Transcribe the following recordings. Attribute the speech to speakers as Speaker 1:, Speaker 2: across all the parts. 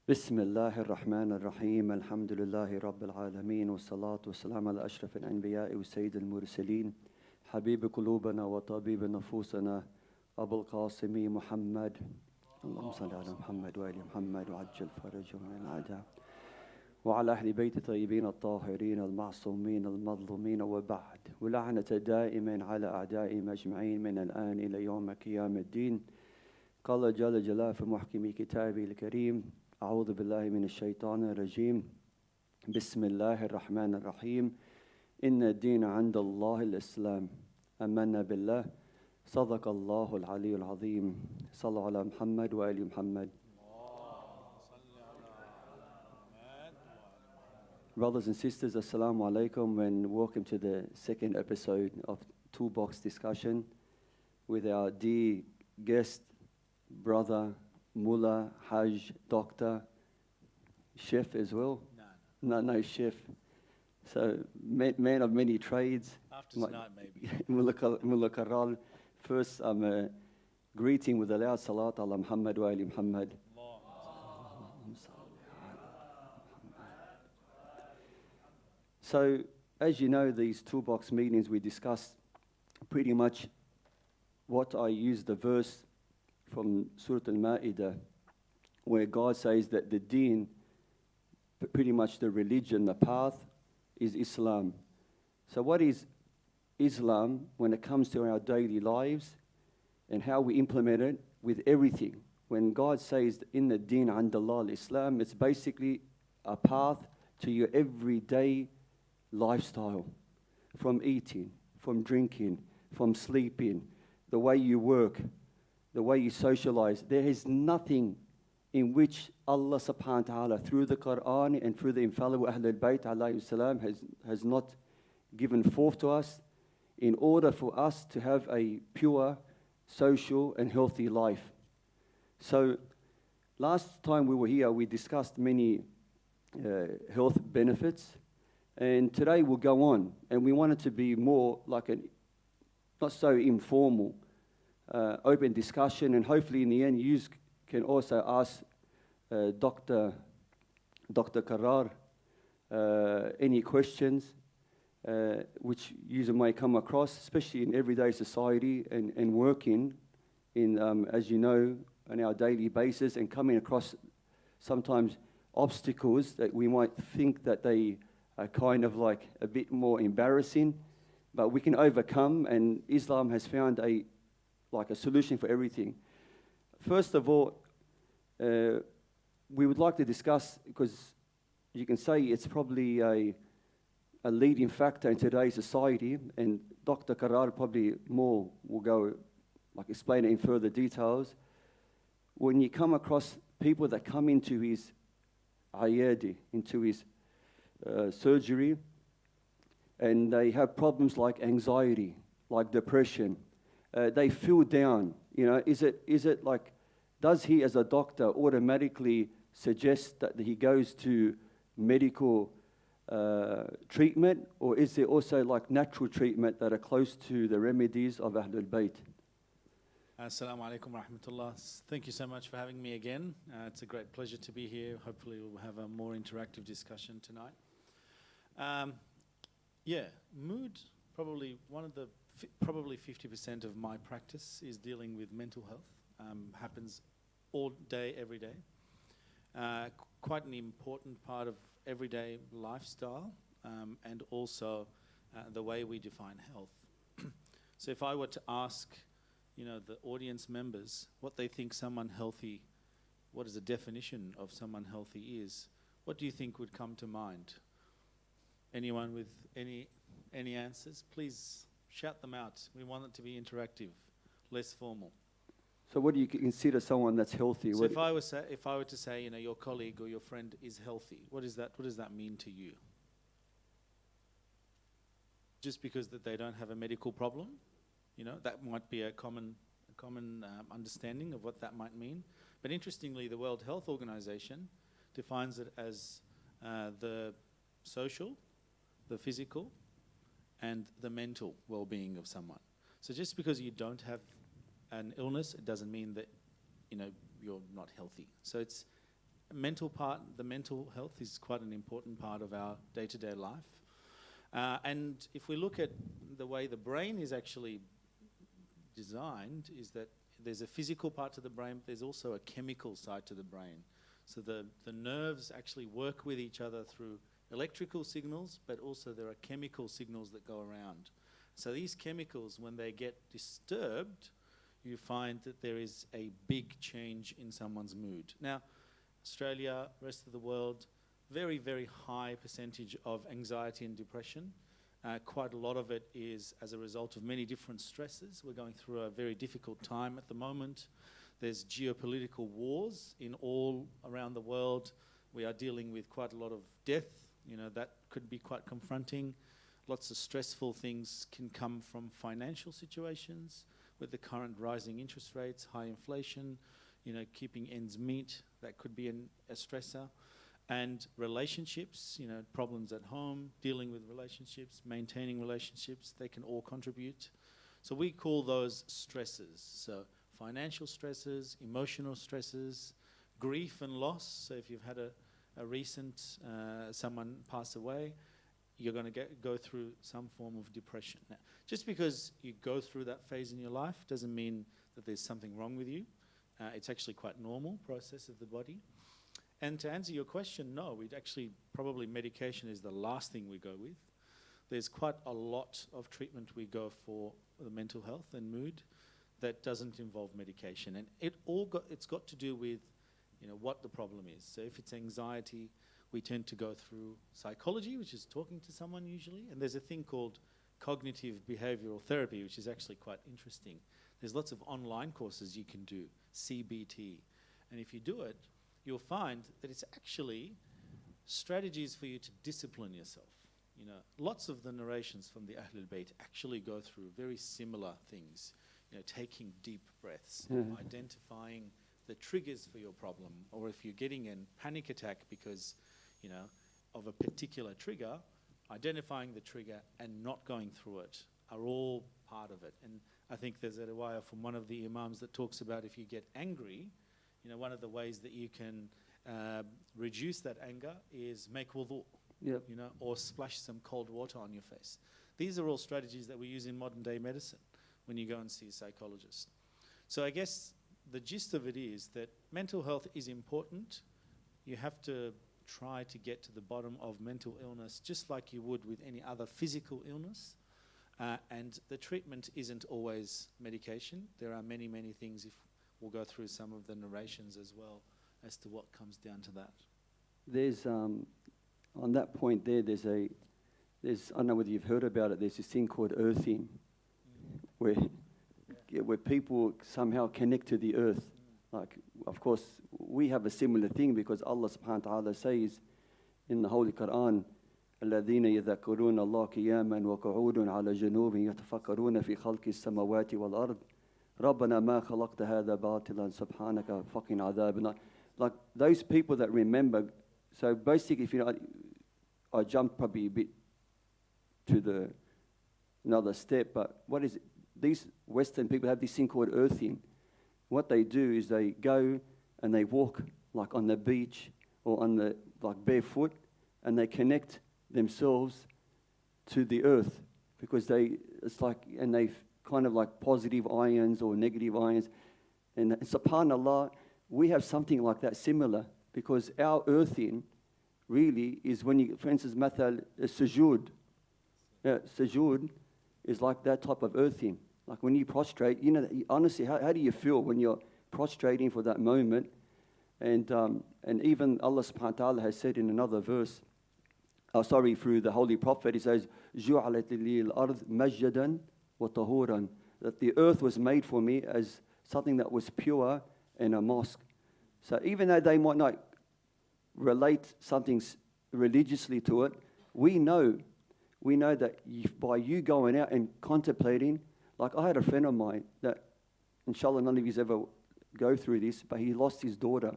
Speaker 1: بسم الله الرحمن الرحيم الحمد لله رب العالمين والصلاة والسلام على أشرف الأنبياء وسيد المرسلين حبيب قلوبنا وطبيب نفوسنا أبو القاسم محمد اللهم صل على محمد وآل محمد وعجل فرجهم من الأعداء وعلى أهل بيت الطيبين الطاهرين المعصومين المظلومين وبعد ولعنة دائما على أعدائهم أجمعين من الآن إلى يوم قيام الدين. قال جل جلاله في محكم كتابه الكريم: أعوذ بالله من الشيطان الرجيم. بسم الله الرحمن الرحيم. إن الدين عند الله الإسلام. آمنا بالله. صدق الله العلي العظيم. صلوا على محمد وآل محمد. Brothers and sisters, Assalamu alaikum and welcome to the second episode of Toolbox discussion with our dear guest, brother, mullah, hajj, doctor, chef as well. No, chef. So, man of many trades.
Speaker 2: After tonight, maybe.
Speaker 1: Mullah Karar. First, I'm a greeting with a loud salat ala Muhammad wa ali Muhammad. So, as you know, these toolbox meetings, we discuss pretty much what I use the verse from Surah Al-Ma'idah, where God says that the deen, pretty much the religion, the path, is Islam. So what is Islam when it comes to our daily lives and how we implement it with everything? When God says, in the deen andallah al-Islam, it's basically a path to your everyday lifestyle, from eating, from drinking, from sleeping, the way you work, the way you socialize. There is nothing in which Allah subhanahu wa ta'ala, through the Quran and through the infallible Ahlul Bayt alayhi salam, has not given forth to us in order for us to have a pure, social and healthy life. So last time we were here, we discussed many health benefits. And today we'll go on, and we want it to be more like a not so informal, open discussion, and hopefully in the end you can also ask Dr. Karar any questions which you may come across, especially in everyday society and working in, as you know, on our daily basis, and coming across sometimes obstacles that we might think that they are kind of like a bit more embarrassing, but we can overcome, and Islam has found a solution for everything. First of all, we would like to discuss, because you can say it's probably a leading factor in today's society, and Dr. Karar probably more will go explain it in further details. When you come across people that come into his ayadi, into his surgery, and they have problems like anxiety, like depression, they feel down. Is it like, does he as a doctor automatically suggest that he goes to medical treatment, or is there also like natural treatment that are close to the remedies of Ahlul Bayt?
Speaker 2: Assalamu alaikum wa rahmatullah. Thank you so much for having me again. It's a great pleasure to be here. Hopefully we'll have a more interactive discussion tonight. Mood, probably probably 50% of my practice is dealing with mental health. Happens all day, every day. Quite an important part of everyday lifestyle, and also the way we define health. So if I were to ask, the audience members what they think someone healthy, what is the definition of someone healthy is, what do you think would come to mind? Anyone with any answers? Please shout them out. We want it to be interactive, less formal.
Speaker 1: So what do you consider someone that's healthy?
Speaker 2: So if I were to say, your colleague or your friend is healthy, what does that mean to you? Just because that they don't have a medical problem? That might be a common understanding of what that might mean. But interestingly, the World Health Organization defines it as the social, the physical, and the mental well-being of someone. So just because you don't have an illness, it doesn't mean that you're not healthy. So it's the mental health is quite an important part of our day-to-day life. And if we look at the way the brain is actually designed, is that there's a physical part to the brain, but there's also a chemical side to the brain. So the nerves actually work with each other through electrical signals, but also there are chemical signals that go around. So these chemicals, when they get disturbed, you find that there is a big change in someone's mood. Now, Australia, rest of the world, very, very high percentage of anxiety and depression. Quite a lot of it is as a result of many different stresses. We're going through a very difficult time at the moment. There's geopolitical wars in all around the world. We are dealing with quite a lot of death. You know, that could be quite confronting. Lots of stressful things can come from financial situations with the current rising interest rates, high inflation, you know, keeping ends meet. That could be a stressor. And relationships, you know, problems at home, dealing with relationships, maintaining relationships, they can all contribute. So we call those stresses. So financial stresses, emotional stresses, grief and loss. So if you've had a recent someone pass away, you're going to go through some form of depression. Now, just because you go through that phase in your life doesn't mean that there's something wrong with you. It's actually quite normal process of the body. And to answer your question, no, we'd actually, probably medication is the last thing we go with. There's quite a lot of treatment we go for the mental health and mood that doesn't involve medication. And it's got to do with, you know, what the problem is. So if it's anxiety, we tend to go through psychology, which is talking to someone usually. And there's a thing called cognitive behavioral therapy, which is actually quite interesting. There's lots of online courses you can do, CBT. And if you do it, you'll find that it's actually strategies for you to discipline yourself. You know, lots of the narrations from the Ahlul Bayt actually go through very similar things. You know, taking deep breaths, identifying the triggers for your problem, or if you're getting a panic attack because, you know, of a particular trigger, identifying the trigger and not going through it are all part of it. And I think there's a riwayah from one of the imams that talks about if you get angry, you know, one of the ways that you can reduce that anger is make wudu, you know, or splash some cold water on your face. These are all strategies that we use in modern day medicine when you go and see a psychologist. So I guess the gist of it is that mental health is important. You have to try to get to the bottom of mental illness just like you would with any other physical illness. And the treatment isn't always medication. There are many, many things. If we'll go through some of the narrations as well as to what comes down to that.
Speaker 1: There's, on that point there's I don't know whether you've heard about it, there's this thing called earthing, where people somehow connect to the earth. Like, of course, we have a similar thing because Allah subhanahu wa ta'ala says in the Holy Quran, الذين يذكرون الله قياما وقعودا على جنوبهم يتفكرون في خلق السماوات والأرض ربنا ما خلقت هذا باطلا سبحانك فقنا عذاب. Like those people that remember. So basically, if you know, I jumped probably a bit to another step, but what is it? These Western people have this thing called earthing. What they do is they go and they walk like on the beach or on the like barefoot, and they connect themselves to the earth because it's like, and they kind of like positive ions or negative ions. And subhanAllah, we have something like that similar because our earthing really is when you, for instance, mathal sujood. Sujood is like that type of earthing. Like when you prostrate, you know, honestly, how do you feel when you're prostrating for that moment? And even Allah subhanahu wa ta'ala has said in another verse, through the Holy Prophet, he says, جُعَلَتْ لِي الْأَرْض مَسْجَدًا وَطَهُورًا, that the earth was made for me as something that was pure and a mosque. So even though they might not relate something religiously to it, we know that by you going out and contemplating, like I had a friend of mine that, inshallah, none of you ever go through this, but he lost his daughter,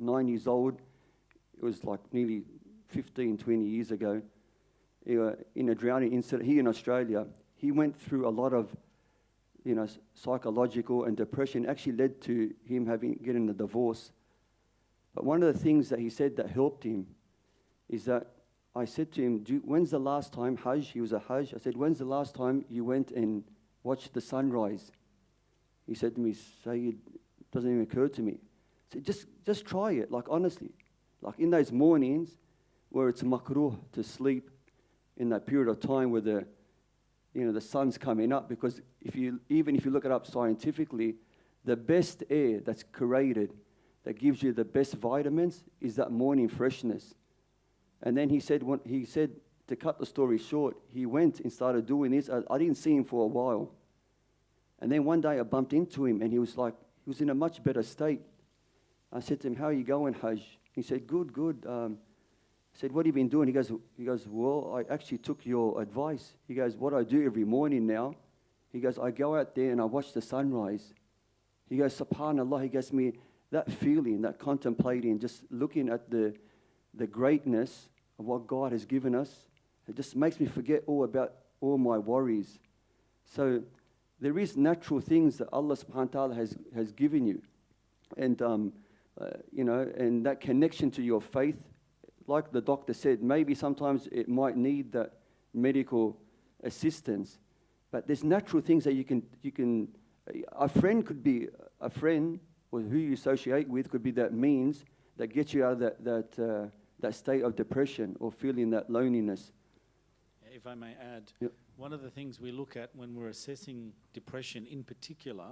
Speaker 1: 9 years old. It was like nearly 15, 20 years ago, in a drowning incident here in Australia. He went through a lot of, you know, psychological and depression. Actually led to him getting a divorce. But one of the things that he said that helped him is that I said to him, when's the last time Hajj? He was a Hajj. I said, when's the last time you went and watched the sunrise? He said to me, Sayyid, it doesn't even occur to me. I said, just try it, like honestly. Like in those mornings where it's makruh to sleep in that period of time where the sun's coming up, because even if you look it up scientifically, the best air that's created, that gives you the best vitamins, is that morning freshness. And then he said, to cut the story short, he went and started doing this. I didn't see him for a while. And then one day I bumped into him and he was in a much better state. I said to him, how are you going, Hajj? He said, good. I said, what have you been doing? He goes, well, I actually took your advice. He goes, what I do every morning now, he goes, I go out there and I watch the sunrise. He goes, subhanAllah, he gives me that feeling, that contemplating, just looking at the greatness of what God has given us. It just makes me forget all about all my worries. So there is natural things that Allah subhanahu wa ta'ala has given you. And, and that connection to your faith, like the doctor said, maybe sometimes it might need that medical assistance, but there's natural things that you can. A friend could be a friend, or who you associate with could be that means that gets you out of that state of depression or feeling that loneliness.
Speaker 2: If I may add,
Speaker 1: Yep.
Speaker 2: One of the things we look at when we're assessing depression in particular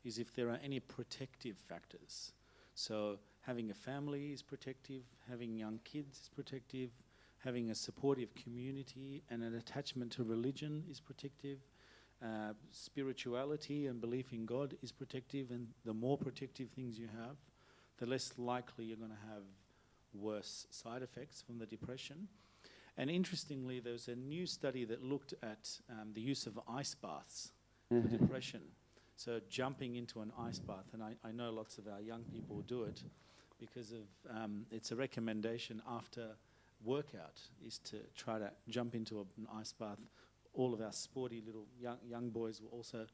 Speaker 2: is if there are any protective factors. So having a family is protective, having young kids is protective, having a supportive community and an attachment to religion is protective, spirituality and belief in God is protective, and the more protective things you have, the less likely you're going to have worse side effects from the depression. And interestingly, there's a new study that looked at the use of ice baths for depression. So jumping into an ice bath, and I know lots of our young people do it because of it's a recommendation after workout is to try to jump into an ice bath. All of our sporty little young boys will also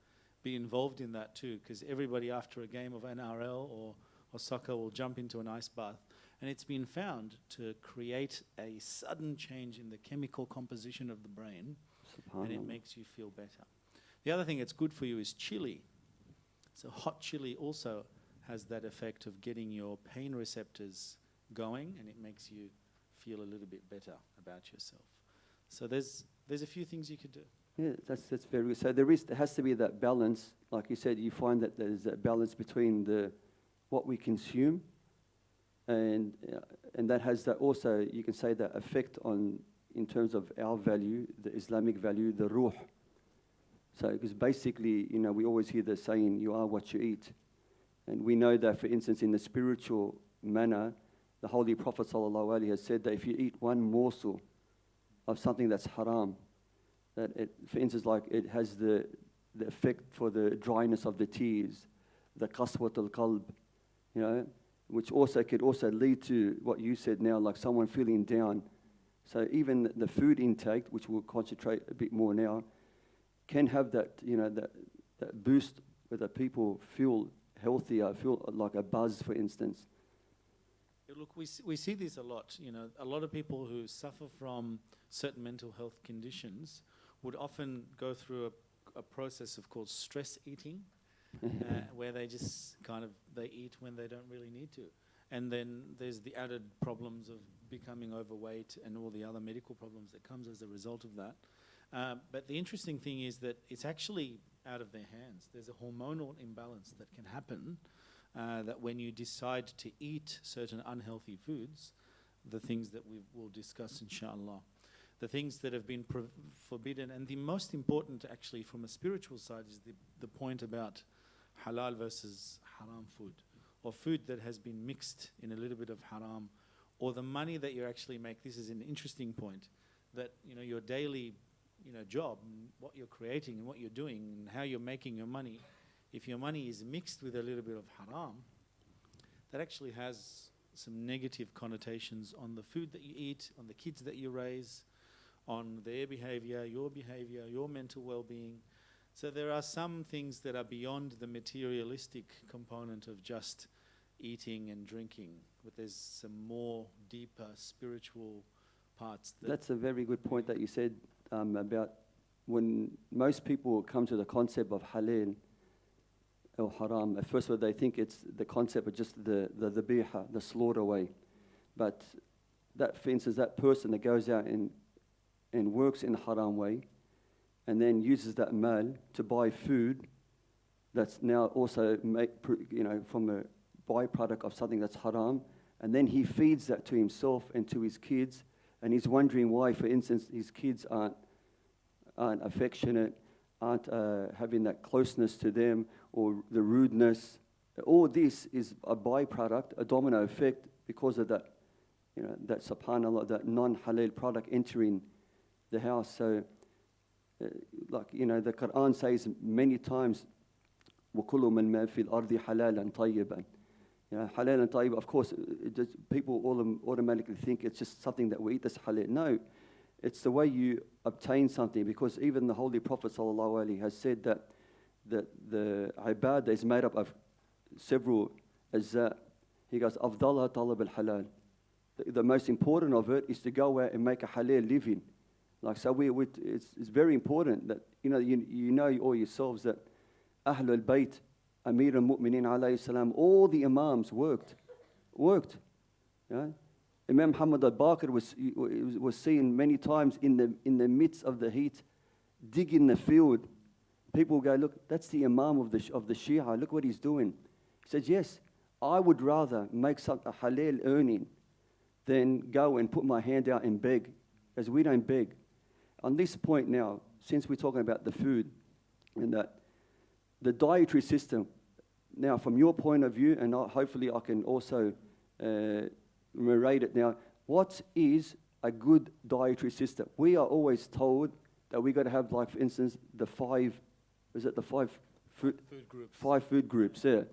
Speaker 2: be involved in that too, because everybody after a game of NRL or soccer will jump into an ice bath. And it's been found to create a sudden change in the chemical composition of the brain, and it makes you feel better. The other thing that's good for you is chili. So hot chili also has that effect of getting your pain receptors going, and it makes you feel a little bit better about yourself. So there's a few things you could do.
Speaker 1: Yeah, that's very good. So there has to be that balance. Like you said, you find that there's that balance between what we consume, and that has that also, you can say, that effect on, in terms of our value, the Islamic value, the ruh. So because basically, we always hear the saying, you are what you eat. And we know that, for instance, in the spiritual manner, the Holy Prophet ﷺ has said that if you eat one morsel of something that's haram, that it, for instance, like it has the effect for the dryness of the tears, the qaswat al-qalb, which also could also lead to what you said now, like someone feeling down. So even the food intake, which we'll concentrate a bit more now, can have that, that boost where the people feel healthier, feel like a buzz, for instance.
Speaker 2: Look, we see this a lot. A lot of people who suffer from certain mental health conditions would often go through a process of called stress eating, where they just they eat when they don't really need to. And then there's the added problems of becoming overweight and all the other medical problems that comes as a result of that. But the interesting thing is that it's actually out of their hands. There's a hormonal imbalance that can happen, that when you decide to eat certain unhealthy foods, the things that we will discuss inshallah, the things that have been forbidden, and the most important actually from a spiritual side is the point about halal versus haram food, or food that has been mixed in a little bit of haram, or the money that you actually make. This is an interesting point, that your daily job, and what you're creating and what you're doing and how you're making your money, if your money is mixed with a little bit of haram, that actually has some negative connotations on the food that you eat, on the kids that you raise, on their behavior, your mental well-being. So there are some things that are beyond the materialistic component of just eating and drinking, but there's some more deeper spiritual parts.
Speaker 1: That's a very good point that you said about when most people come to the concept of halal or haram. At first, they think it's the concept of just the dhabiha, the slaughter way. But that, for instance, that person that goes out and works in a haram way and then uses that mal to buy food that's now also from a byproduct of something that's haram, and then he feeds that to himself and to his kids, and he's wondering why, for instance, his kids aren't affectionate, aren't having that closeness to them, or the rudeness. All this is a byproduct, a domino effect, because of that, that subhanallah, that non-halal product entering the house. So, the Quran says many times, وَكُلُّ مَنْ مَا فِي الْأَرْضِ حَلَالًا طَيِّبًا. Halal and tayyib, of course, people automatically think it's just something that we eat that's halal. No, it's the way you obtain something, because even the Holy Prophet ﷺ has said that the ibadah is made up of several ajza. He goes, أَفْضَلَهَا طَلَبَ الْحَلَالِ. The most important of it is to go out and make a halal living. It's very important that you know all yourselves that Ahlul Bayt, Amir al-Mu'mineen alayhi salam, all the Imams worked. Imam Muhammad al-Baqir was seen many times in the midst of the heat, digging the field. People go, look, that's the Imam of the Shia, look what he's doing. He says, yes, I would rather make a halal earning than go and put my hand out and beg, as we don't beg. On this point now, since we're talking about the food and that, the dietary system, now from your point of view, and hopefully I can also narrate it now, what is a good dietary system? We are always told that we got to have, like, for instance, the five food groups. 5 food groups, yeah.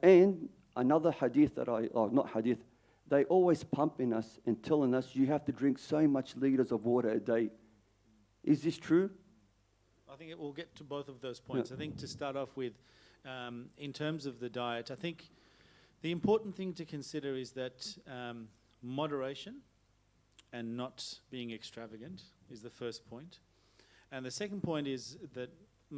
Speaker 1: And another hadith not hadith, they always pumping us and telling us you have to drink so much liters of water a day. Is this true?
Speaker 2: I think it will get to both of those points. Yeah. I think to start off with, in terms of the diet, I think the important thing to consider is that moderation and not being extravagant is the first point. And the second point is that the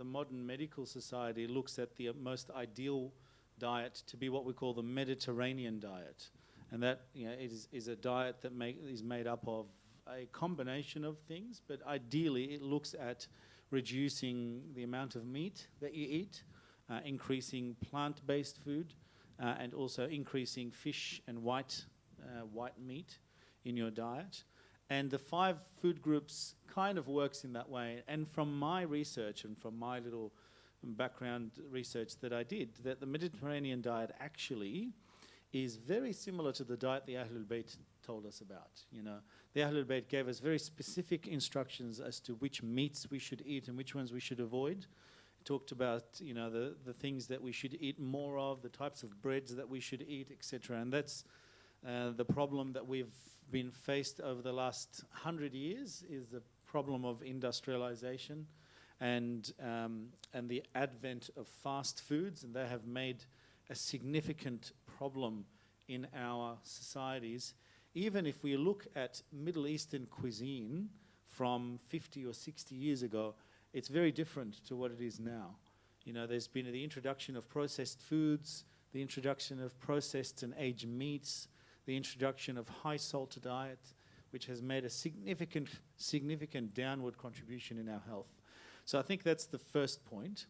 Speaker 2: modern medical society looks at the most ideal diet to be what we call the Mediterranean diet. And that is a diet that is made up of a combination of things, but ideally it looks at reducing the amount of meat that you eat, increasing plant-based food, and also increasing fish and white meat in your diet. And the 5 food groups kind of works in that way. And from my research and from my little background research that I did, that the Mediterranean diet actually is very similar to the diet the Ahlul Bayt told us about. The Ahlul Bayt gave us very specific instructions as to which meats we should eat and which ones we should avoid. Talked about the things that we should eat more of, the types of breads that we should eat, etc. And that's the problem that we've been faced over the last 100 years, is the problem of industrialization and the advent of fast foods, and they have made a significant problem in our societies. Even if we look at Middle Eastern cuisine from 50 or 60 years ago, it's very different to what it is now. There's been the introduction of processed foods, the introduction of processed and aged meats, the introduction of high salt diet, which has made a significant downward contribution in our health. So I think that's the first point.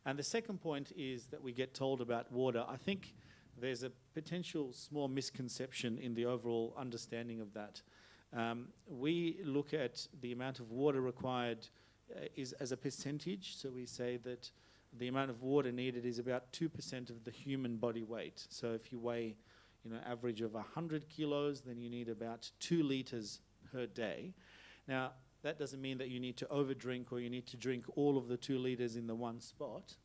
Speaker 2: And the second point is that we get told about water. I think there's a potential small misconception in the overall understanding of that. We look at the amount of water required is as a percentage. So we say that the amount of water needed is about 2% of the human body weight. So if you weigh, average of 100 kilos, then you need about 2 liters per day. Now, that doesn't mean that you need to overdrink or you need to drink all of the 2 liters in the one spot.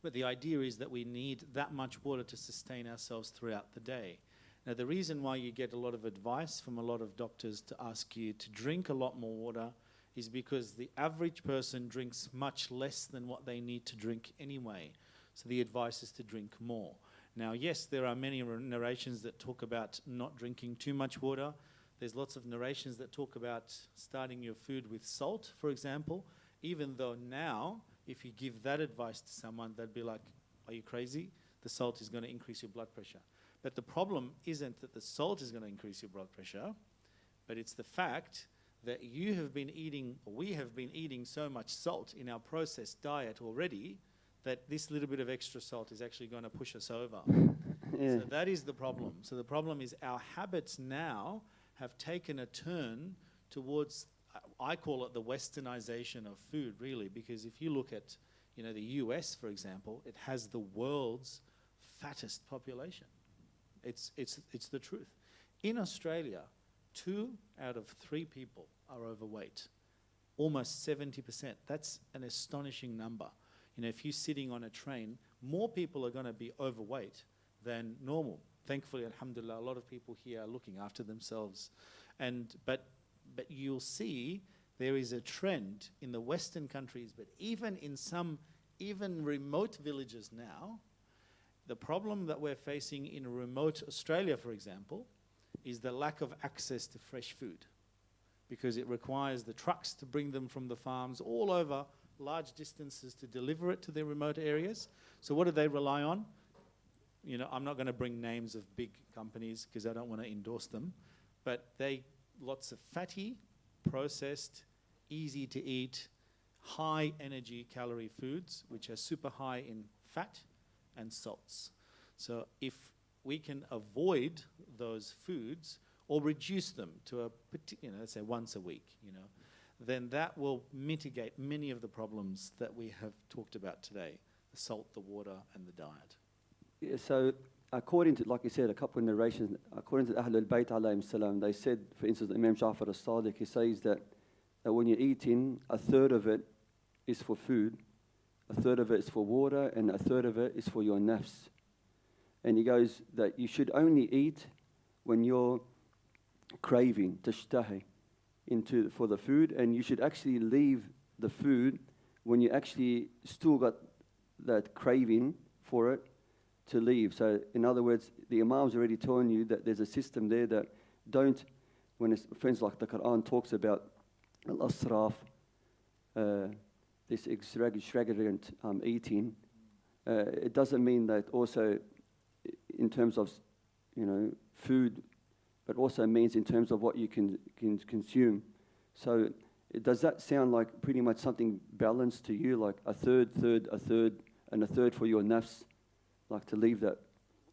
Speaker 2: But the idea is that we need that much water to sustain ourselves throughout the day. Now, the reason why you get a lot of advice from a lot of doctors to ask you to drink a lot more water is because the average person drinks much less than what they need to drink anyway. So the advice is to drink more. Now, yes, there are many narrations that talk about not drinking too much water. There's lots of narrations that talk about starting your food with salt, for example, even though now, if you give that advice to someone, they'd be like, are you crazy? The salt is going to increase your blood pressure. But the problem isn't that the salt is going to increase your blood pressure, but it's the fact that you have been eating, or we have been eating so much salt in our processed diet already that this little bit of extra salt is actually going to push us over.
Speaker 1: Yeah.
Speaker 2: So that is the problem. So the problem is our habits now have taken a turn towards, I call it the westernization of food, really, because if you look at, the US, for example, it has the world's fattest population. It's the truth. In Australia, 2 out of 3 people are overweight, almost 70%. That's an astonishing number. If you're sitting on a train, more people are going to be overweight than normal. Thankfully, alhamdulillah, a lot of people here are looking after themselves. But you'll see there is a trend in the Western countries, but even in some remote villages now, the problem that we're facing in remote Australia, for example, is the lack of access to fresh food, because it requires the trucks to bring them from the farms all over large distances to deliver it to their remote areas. So what do they rely on? I'm not going to bring names of big companies because I don't want to endorse them, but lots of fatty, processed, easy to eat, high energy calorie foods, which are super high in fat and salts. So if we can avoid those foods or reduce them to a particular, let's say once a week, then that will mitigate many of the problems that we have talked about today: the salt, the water, and the diet.
Speaker 1: Yeah, so according to, like you said, a couple of narrations, according to Ahlul Bayt alayhim salam, they said, for instance, Imam Ja'far as-Sadiq, he says that when you're eating, a third of it is for food, a third of it is for water, and a third of it is for your nafs. And he goes that you should only eat when you're craving, tashtahi, for the food, and you should actually leave the food when you actually still got that craving for it to leave. So in other words, the Imam's already telling you that there's a system there that don't, when it's friends like the Quran talks about al-asraf, this extravagant eating, it doesn't mean that also in terms of food, but also means in terms of what you can consume. So does that sound like pretty much something balanced to you, like a third, and a third for your nafs, like to leave that?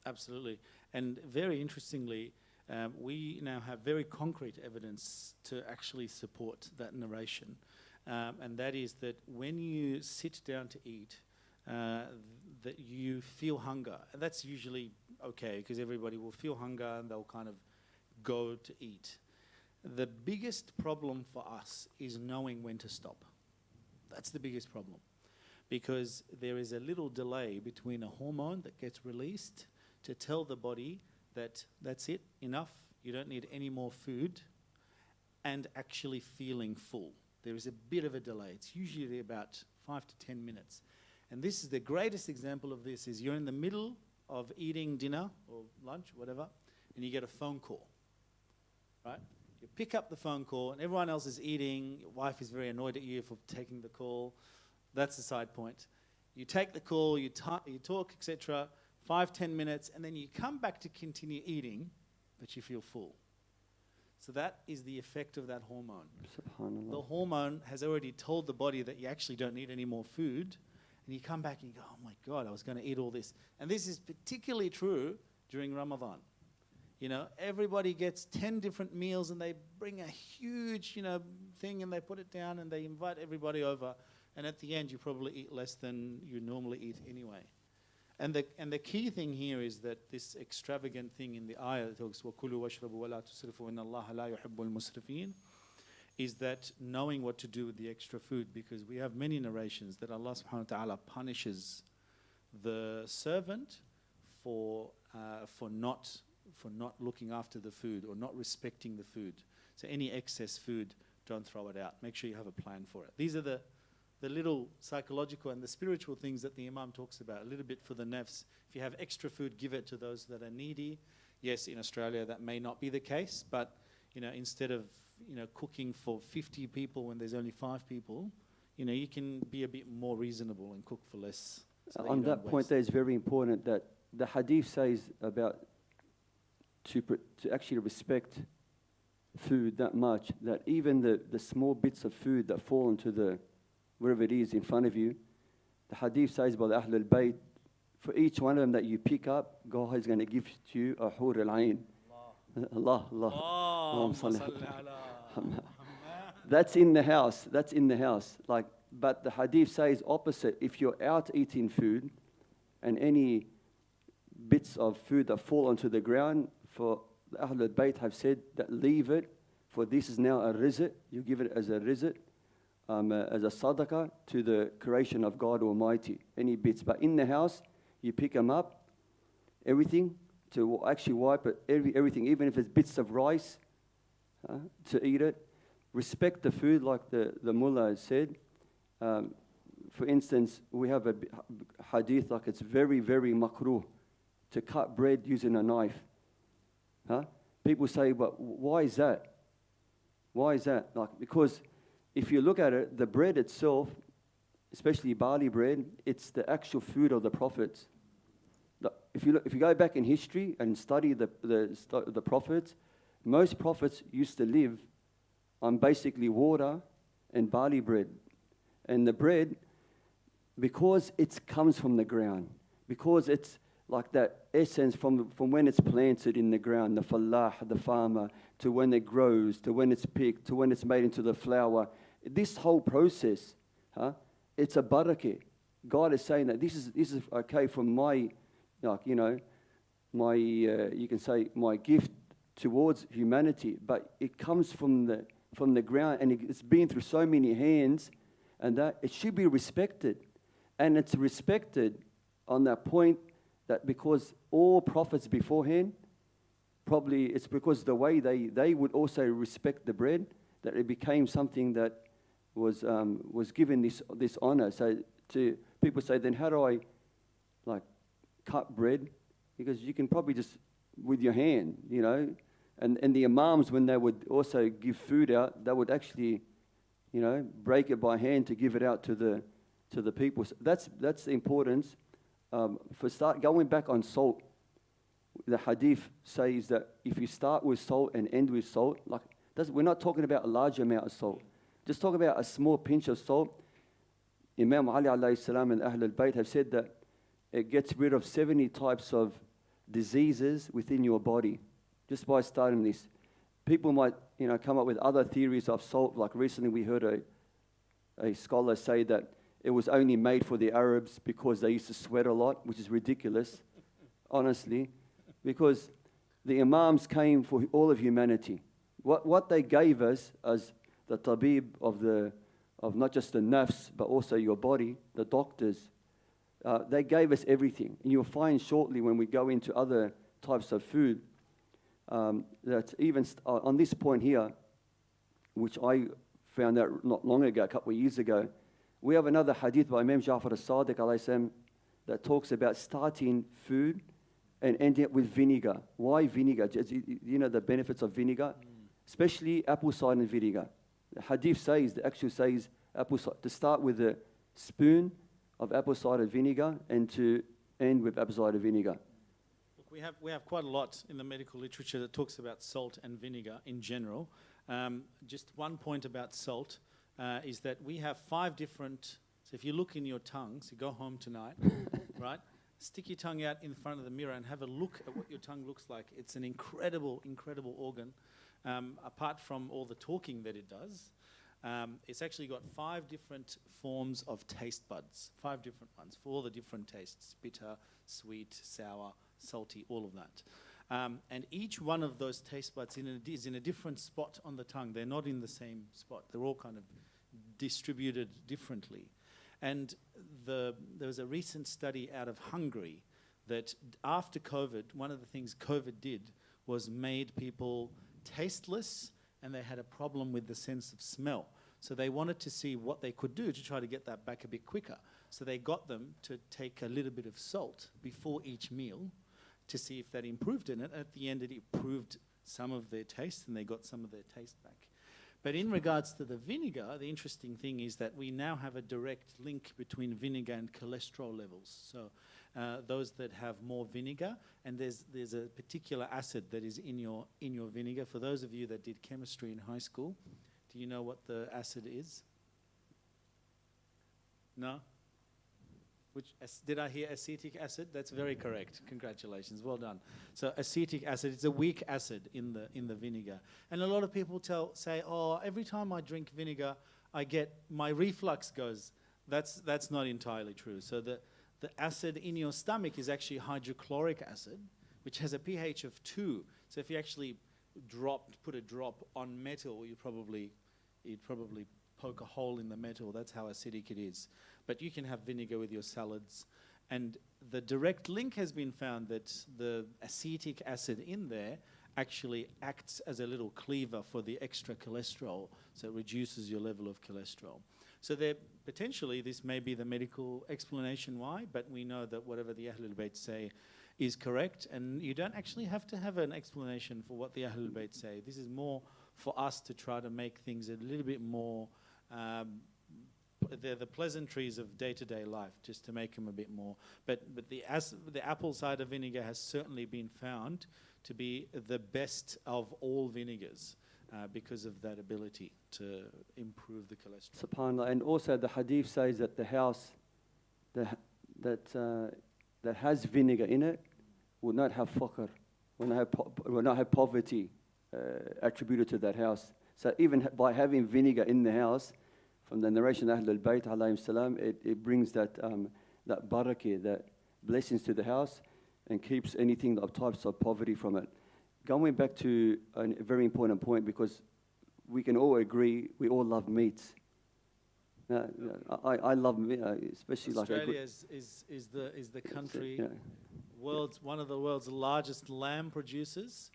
Speaker 2: Absolutely. And very interestingly, we now have very concrete evidence to actually support that narration. And that is that when you sit down to eat, that you feel hunger. And that's usually okay, because everybody will feel hunger and they'll kind of go to eat. The biggest problem for us is knowing when to stop. That's the biggest problem, because there is a little delay between a hormone that gets released to tell the body that that's it, enough, you don't need any more food, and actually feeling full. There is a bit of a delay. It's usually about 5 to 10 minutes. And this is the greatest example of this, is you're in the middle of eating dinner or lunch, whatever, and you get a phone call, right? You pick up the phone call and everyone else is eating. Your wife is very annoyed at you for taking the call. That's the side point. You take the call, you talk, etc., 5, 10 minutes, and then you come back to continue eating, but you feel full. So that is the effect of that hormone.
Speaker 1: Subhanallah.
Speaker 2: The hormone has already told the body that you actually don't need any more food, and you come back and you go, oh my God, I was going to eat all this. And this is particularly true during Ramadan. Everybody gets 10 different meals and they bring a huge, thing and they put it down and they invite everybody over. And at the end, you probably eat less than you normally eat anyway. And the key thing here is that this extravagant thing in the ayah that talks, وَكُلُوا وَاشْرَبُوا وَلَا تُسْرِفُوا إِنَّ اللَّهَ لَا يُحِبُّ الْمُسْرِفِينَ, is that knowing what to do with the extra food, because we have many narrations that Allah subhanahu wa ta'ala punishes the servant for not looking after the food or not respecting the food. So any excess food, don't throw it out. Make sure you have a plan for it. These are the the little psychological and the spiritual things that the Imam talks about, a little bit for the nafs. If you have extra food, give it to those that are needy. Yes, in Australia that may not be the case, but instead of cooking for 50 people when there's only 5 people, you can be a bit more reasonable and cook for less. So
Speaker 1: On that point, there is very important that the hadith says about to actually respect food that much, that even the small bits of food that fall into the wherever it is in front of you, the hadith says by the Ahlul Bayt, for each one of them that you pick up, God is going to give to you a hur al-ain. Allah. That's in the house. That's in the house. But the hadith says opposite. If you're out eating food, and any bits of food that fall onto the ground, for the Ahlul Bayt have said that leave it, for this is now a rizq. You give it as a rizq, as a sadaqah to the creation of God Almighty. Any bits, but in the house, you pick them up, everything, to actually wipe it, everything, even if it's bits of rice, to eat it. Respect the food, like the mullah said. For instance, we have a hadith, like it's very, very makruh to cut bread using a knife. People say, but why is that? Why is that? Because if you look at it, the bread itself, especially barley bread, it's the actual food of the prophets. If you go back in history and study the prophets, most prophets used to live on basically water and barley bread. And the bread, because it comes from the ground, because it's like that essence from when it's planted in the ground, the fallah, the farmer, to when it grows, to when it's picked, to when it's made into the flour. This whole process, it's a barakah. God is saying that this is okay from my, my you can say my gift towards humanity, but it comes from the ground, and it's been through so many hands, and that it should be respected, and it's respected on that point that because all prophets beforehand, probably it's because the way they would also respect the bread, that it became something that was given this honor. So to people say, then how do I cut bread? Because you can probably just with your hand, and the imams, when they would also give food out, they would actually, break it by hand to give it out to the people. So that's the importance. Going back on salt, the hadith says that if you start with salt and end with salt, we're not talking about a large amount of salt. Just talk about a small pinch of salt. Imam Ali alayhi salam and Ahlul Bayt have said that it gets rid of 70 types of diseases within your body just by starting this. People might, come up with other theories of salt. Like recently we heard a scholar say that it was only made for the Arabs because they used to sweat a lot, which is ridiculous, honestly, because the Imams came for all of humanity. What they gave us as the tabib of not just the nafs, but also your body, the doctors, they gave us everything. And you'll find shortly when we go into other types of food, that even on this point here, which I found out not long ago, a couple of years ago, we have another hadith by Imam Ja'far al-Sadiq alayhi salam that talks about starting food and ending it with vinegar. Why vinegar? The benefits of vinegar, especially apple cider vinegar. The hadith says, to start with a spoon of apple cider vinegar and to end with apple cider vinegar.
Speaker 2: Look, we have quite a lot in the medical literature that talks about salt and vinegar in general. Just one point about salt is that we have 5 different. So if you look in your tongue, so go home tonight, right? Stick your tongue out in front of the mirror and have a look at what your tongue looks like. It's an incredible, incredible organ. Apart from all the talking that it does, it's actually got 5 different forms of taste buds, 5 different ones for all the different tastes: bitter, sweet, sour, salty, all of that. And each one of those taste buds is in a different spot on the tongue. They're not in the same spot. They're all kind of distributed differently. And there was a recent study out of Hungary that after COVID, one of the things COVID did was made people tasteless, and they had a problem with the sense of smell. So they wanted to see what they could do to try to get that back a bit quicker. So they got them to take a little bit of salt before each meal to see if that improved in it. At the end, it improved some of their taste, and they got some of their taste back. But in regards to the vinegar, the interesting thing is that we now have a direct link between vinegar and cholesterol levels. So those that have more vinegar, and there's a particular acid that is in your vinegar. For those of you that did chemistry in high school, do you know what the acid is? No? Did I hear acetic acid? That's very correct. Congratulations. Well done. So acetic acid, it's a weak acid in the vinegar. And a lot of people say, oh, every time I drink vinegar, my reflux goes. That's not entirely true. So the acid in your stomach is actually hydrochloric acid, which has a pH of 2. So if you actually put a drop on metal, you'd probably poke a hole in the metal. That's how acidic it is. But you can have vinegar with your salads. And the direct link has been found that the acetic acid in there actually acts as a little cleaver for the extra cholesterol, so it reduces your level of cholesterol. So potentially this may be the medical explanation why, but we know that whatever the Ahlul Bayt say is correct, and you don't actually have to have an explanation for what the Ahlul Bayt say. This is more for us to try to make things a little bit more they're the pleasantries of day-to-day life, just to make them a bit more. But the apple cider vinegar has certainly been found to be the best of all vinegars because of that ability to improve the cholesterol.
Speaker 1: SubhanAllah. And also the hadith says that the house that has vinegar in it will not have faqr, will not have poverty attributed to that house. So even by having vinegar in the house, from the narration of Ahlul Bayt alayhim salam, it brings that barakah, that blessings to the house, and keeps anything of types of poverty from it. Going back to a very important point, because we can all agree, we all love meat. I love meat, especially
Speaker 2: Australia is the country, one of the world's largest lamb producers.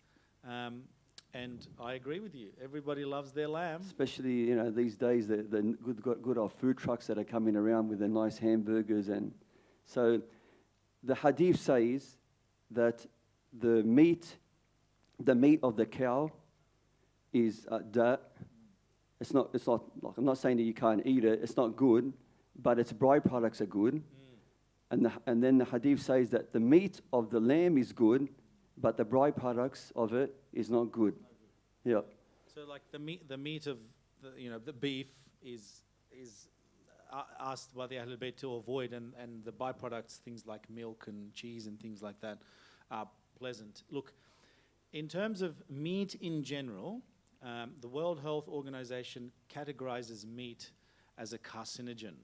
Speaker 2: And I agree with you. Everybody loves their lamb.
Speaker 1: Especially, these days, the good old food trucks that are coming around with the nice hamburgers. And so the hadith says that the meat of the cow is dirt. It's not like, I'm not saying that you can't eat it. It's not good, but its byproducts are good. And then the hadith says that the meat of the lamb is good, but the byproducts of it is not good. Yeah.
Speaker 2: So like the meat of the beef is asked by the Ahlul Bayt to avoid, and the byproducts, things like milk and cheese and things like that, are pleasant. Look, in terms of meat in general, the World Health Organization categorizes meat as a carcinogen.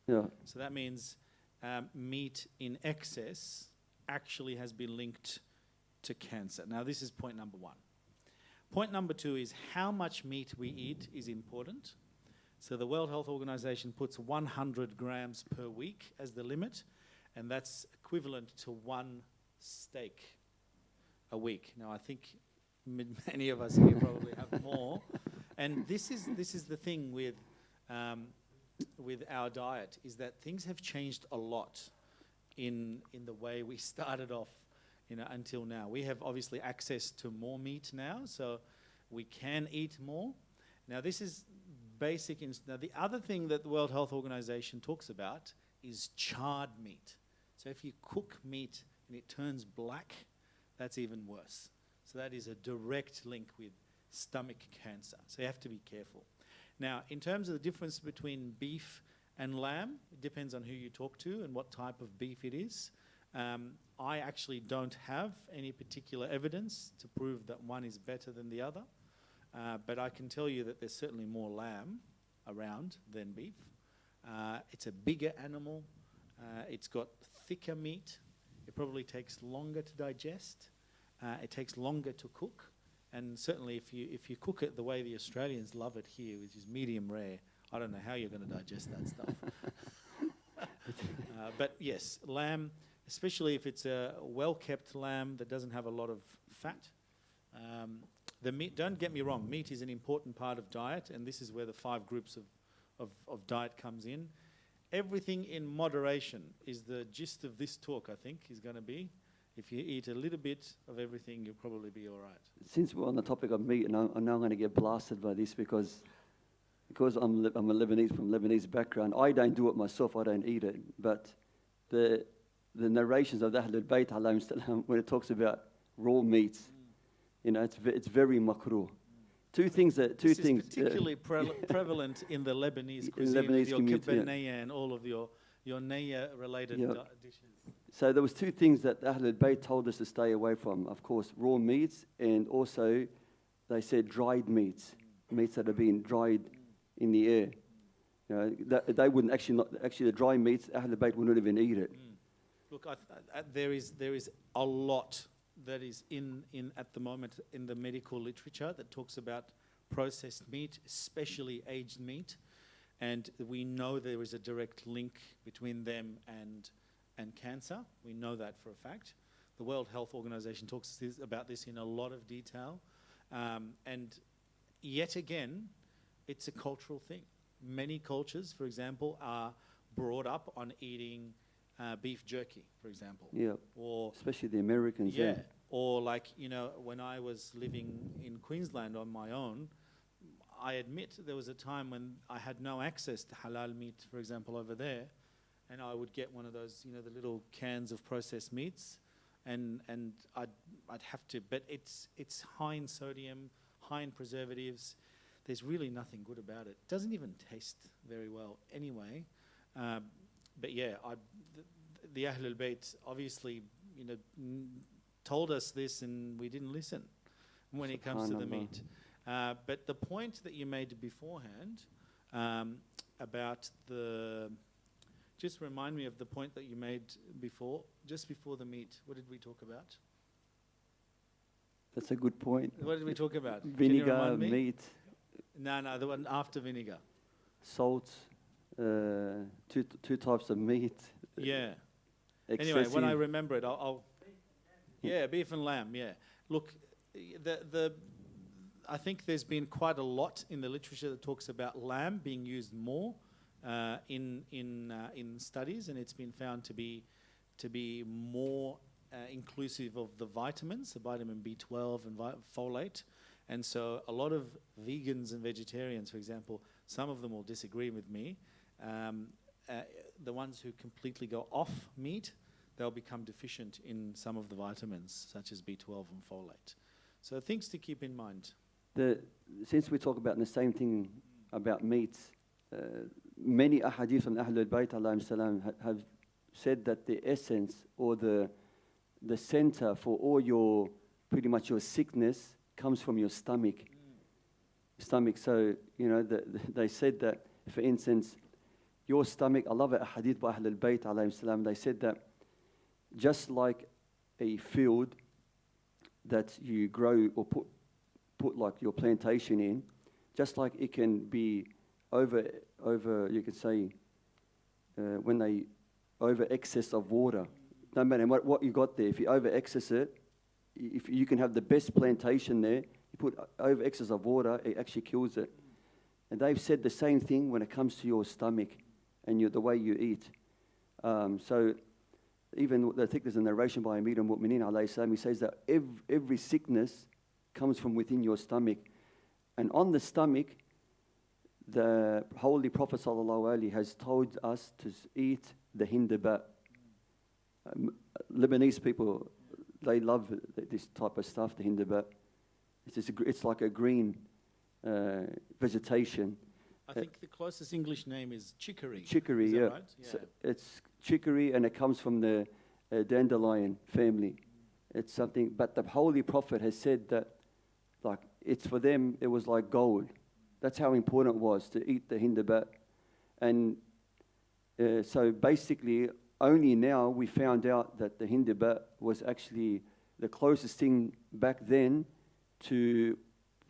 Speaker 1: Yeah.
Speaker 2: So that means meat in excess actually has been linked to cancer. Now, this is point number one. Point number two is how much meat we eat is important. So the World Health Organization puts 100 grams per week as the limit, and that's equivalent to 1 steak a week. Now, I think many of us here probably have more. And this is the thing with our diet, is that things have changed a lot in the way we started off until now. We have obviously access to more meat now, so we can eat more. Now this is basic. Now the other thing that the World Health Organization talks about is charred meat. So if you cook meat and it turns black, that's even worse. So that is a direct link with stomach cancer. So you have to be careful. Now in terms of the difference between beef and lamb, it depends on who you talk to and what type of beef it is. I actually don't have any particular evidence to prove that one is better than the other, but I can tell you that there's certainly more lamb around than beef. It's a bigger animal. It's got thicker meat. It probably takes longer to digest. It takes longer to cook. And certainly if you cook it the way the Australians love it here, which is medium rare, I don't know how you're going to digest that stuff. But yes, lamb, especially if it's a well-kept lamb that doesn't have a lot of fat, The meat, don't get me wrong, meat is an important part of diet, and this is where the 5 groups of diet comes in. Everything in moderation is the gist of this talk, I think, is going to be. If you eat a little bit of everything, you'll probably be all right.
Speaker 1: Since we're on the topic of meat, and I know I'm going to get blasted by this because I'm a Lebanese from Lebanese background. I don't do it myself. I don't eat it. But the narrations of the Ahlul Bayt alayhim salam, when it talks about raw meats, you know, it's very makruh. Two things.
Speaker 2: This is particularly prevalent in the Lebanese cuisine,
Speaker 1: Lebanese
Speaker 2: your
Speaker 1: community,
Speaker 2: kibbeh naya and all of your naya-related dishes.
Speaker 1: So there was 2 things that the Ahlul Bayt told us to stay away from. Of course, raw meats, and also they said dried meats, meats that have been dried in the air. You know, they wouldn't actually the dry meats. Ahlul Bayt wouldn't even eat it.
Speaker 2: Look, there is a lot that is in at the moment in the medical literature that talks about processed meat, especially aged meat, and we know there is a direct link between them and cancer. We know that for a fact. The World Health Organization talks about this in a lot of detail, and yet again, it's a cultural thing. Many cultures, for example, are brought up on eating beef jerky, for example.
Speaker 1: Yeah.
Speaker 2: Or
Speaker 1: especially the Americans.
Speaker 2: yeah. Or like, you know, when I was living in Queensland on my own, I admit there was a time when I had no access to halal meat, for example, over there, and I would get one of those, you know, the little cans of processed meats, and I'd have to, but it's high in sodium, high in preservatives. There's really nothing good about it. It doesn't even taste very well anyway. But yeah, the Ahlul Bayt obviously, you know, told us this, and we didn't listen when it comes to the meat. But the point that you made beforehand about just remind me of the point that you made before, just before the meat. What did we talk about?
Speaker 1: That's a good point.
Speaker 2: What did we talk about?
Speaker 1: Vinegar, meat.
Speaker 2: No, the one after vinegar.
Speaker 1: Salt, 2 types of meat.
Speaker 2: Yeah.
Speaker 1: Excessive.
Speaker 2: Anyway, when I remember it, I'll yeah, beef and lamb. Yeah. Look, I think there's been quite a lot in the literature that talks about lamb being used more in studies, and it's been found to be more inclusive of the vitamins, the vitamin B12 and folate. And so a lot of vegans and vegetarians, for example, some of them will disagree with me. The ones who completely go off meat, they'll become deficient in some of the vitamins, such as B12 and folate. So things to keep in mind.
Speaker 1: Since we talk about the same thing about meats, many ahadith from Ahlul Bayt alayhim salam have said that the essence or the center for all pretty much your sickness comes from your stomach. So, you know, they said that, for instance, your stomach, I love a hadith by Ahlul Bayt alayhim salam, they said that just like a field that you grow or put like your plantation in, just like it can be over you could say, when they over excess of water, no matter what you got there, if you over excess it, if you can have the best plantation there, you put over excess of water, it actually kills it. And they've said the same thing when it comes to your stomach and the way you eat. So even I think there's a narration by Amir al-Mu'mineen alayhi salam, he says that every sickness comes from within your stomach. And on the stomach, the Holy Prophet sallallahu alaihi has told us to eat the hindaba. Lebanese people, they love this type of stuff, the hindaba. It's like a green vegetation.
Speaker 2: I think the closest English name is chicory.
Speaker 1: Chicory,
Speaker 2: is that
Speaker 1: yeah.
Speaker 2: right?
Speaker 1: So it's chicory, and it comes from the dandelion family. It's something, but the Holy Prophet has said that, like, it's for them, it was like gold. That's how important it was to eat the hindaba. And so basically, only now we found out that the hindaba was actually the closest thing back then to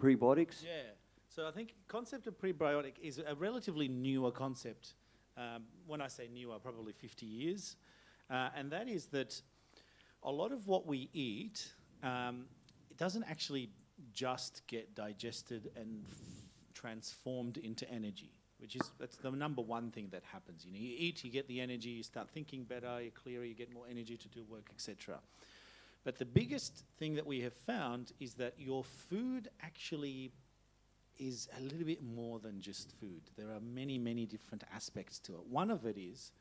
Speaker 1: prebiotics.
Speaker 2: Yeah. So I think concept of prebiotic is a relatively newer concept. When I say newer, probably 50 years. And that is that a lot of what we eat, it doesn't actually just get digested and transformed into energy, that's the number one thing that happens. You know, you eat, you get the energy, you start thinking better, you're clearer, you get more energy to do work, etc. But the biggest thing that we have found is that your food actually is a little bit more than just food. There are many, many different aspects to it. One of it is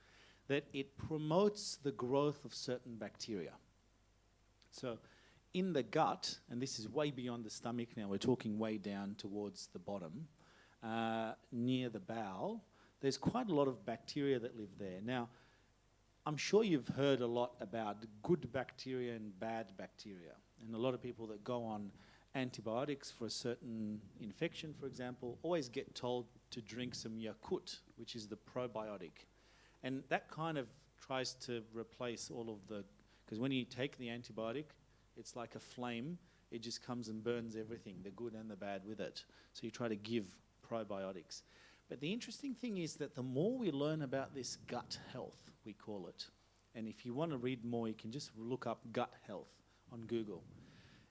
Speaker 2: that it promotes the growth of certain bacteria. So in the gut, and this is way beyond the stomach now, we're talking way down towards the bottom, near the bowel, there's quite a lot of bacteria that live there. Now, I'm sure you've heard a lot about good bacteria and bad bacteria. And a lot of people that go on antibiotics for a certain infection, for example, always get told to drink some Yakult, which is the probiotic. And that kind of tries to replace all of the, because when you take the antibiotic, it's like a flame. It just comes and burns everything, the good and the bad with it. So you try to give probiotics. But the interesting thing is that the more we learn about this gut health, we call it, and if you want to read more, you can just look up gut health on Google.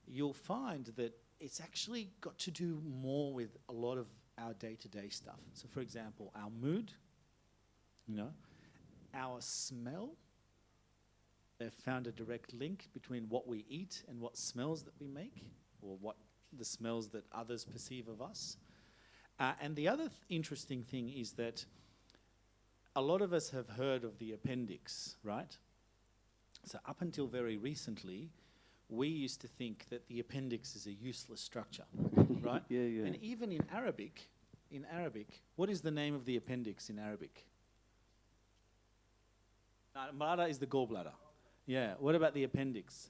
Speaker 2: You'll find that it's actually got to do more with a lot of our day-to-day stuff. So for example, our mood, you know, our smell. They've found a direct link between what we eat and what smells that we make, or what the smells that others perceive of us. And the other interesting thing is that a lot of us have heard of the appendix, right? So up until very recently, we used to think that the appendix is a useless structure, right?
Speaker 1: Yeah.
Speaker 2: And even in Arabic, what is the name of the appendix in Arabic? Mara is the gallbladder. Yeah, what about the appendix?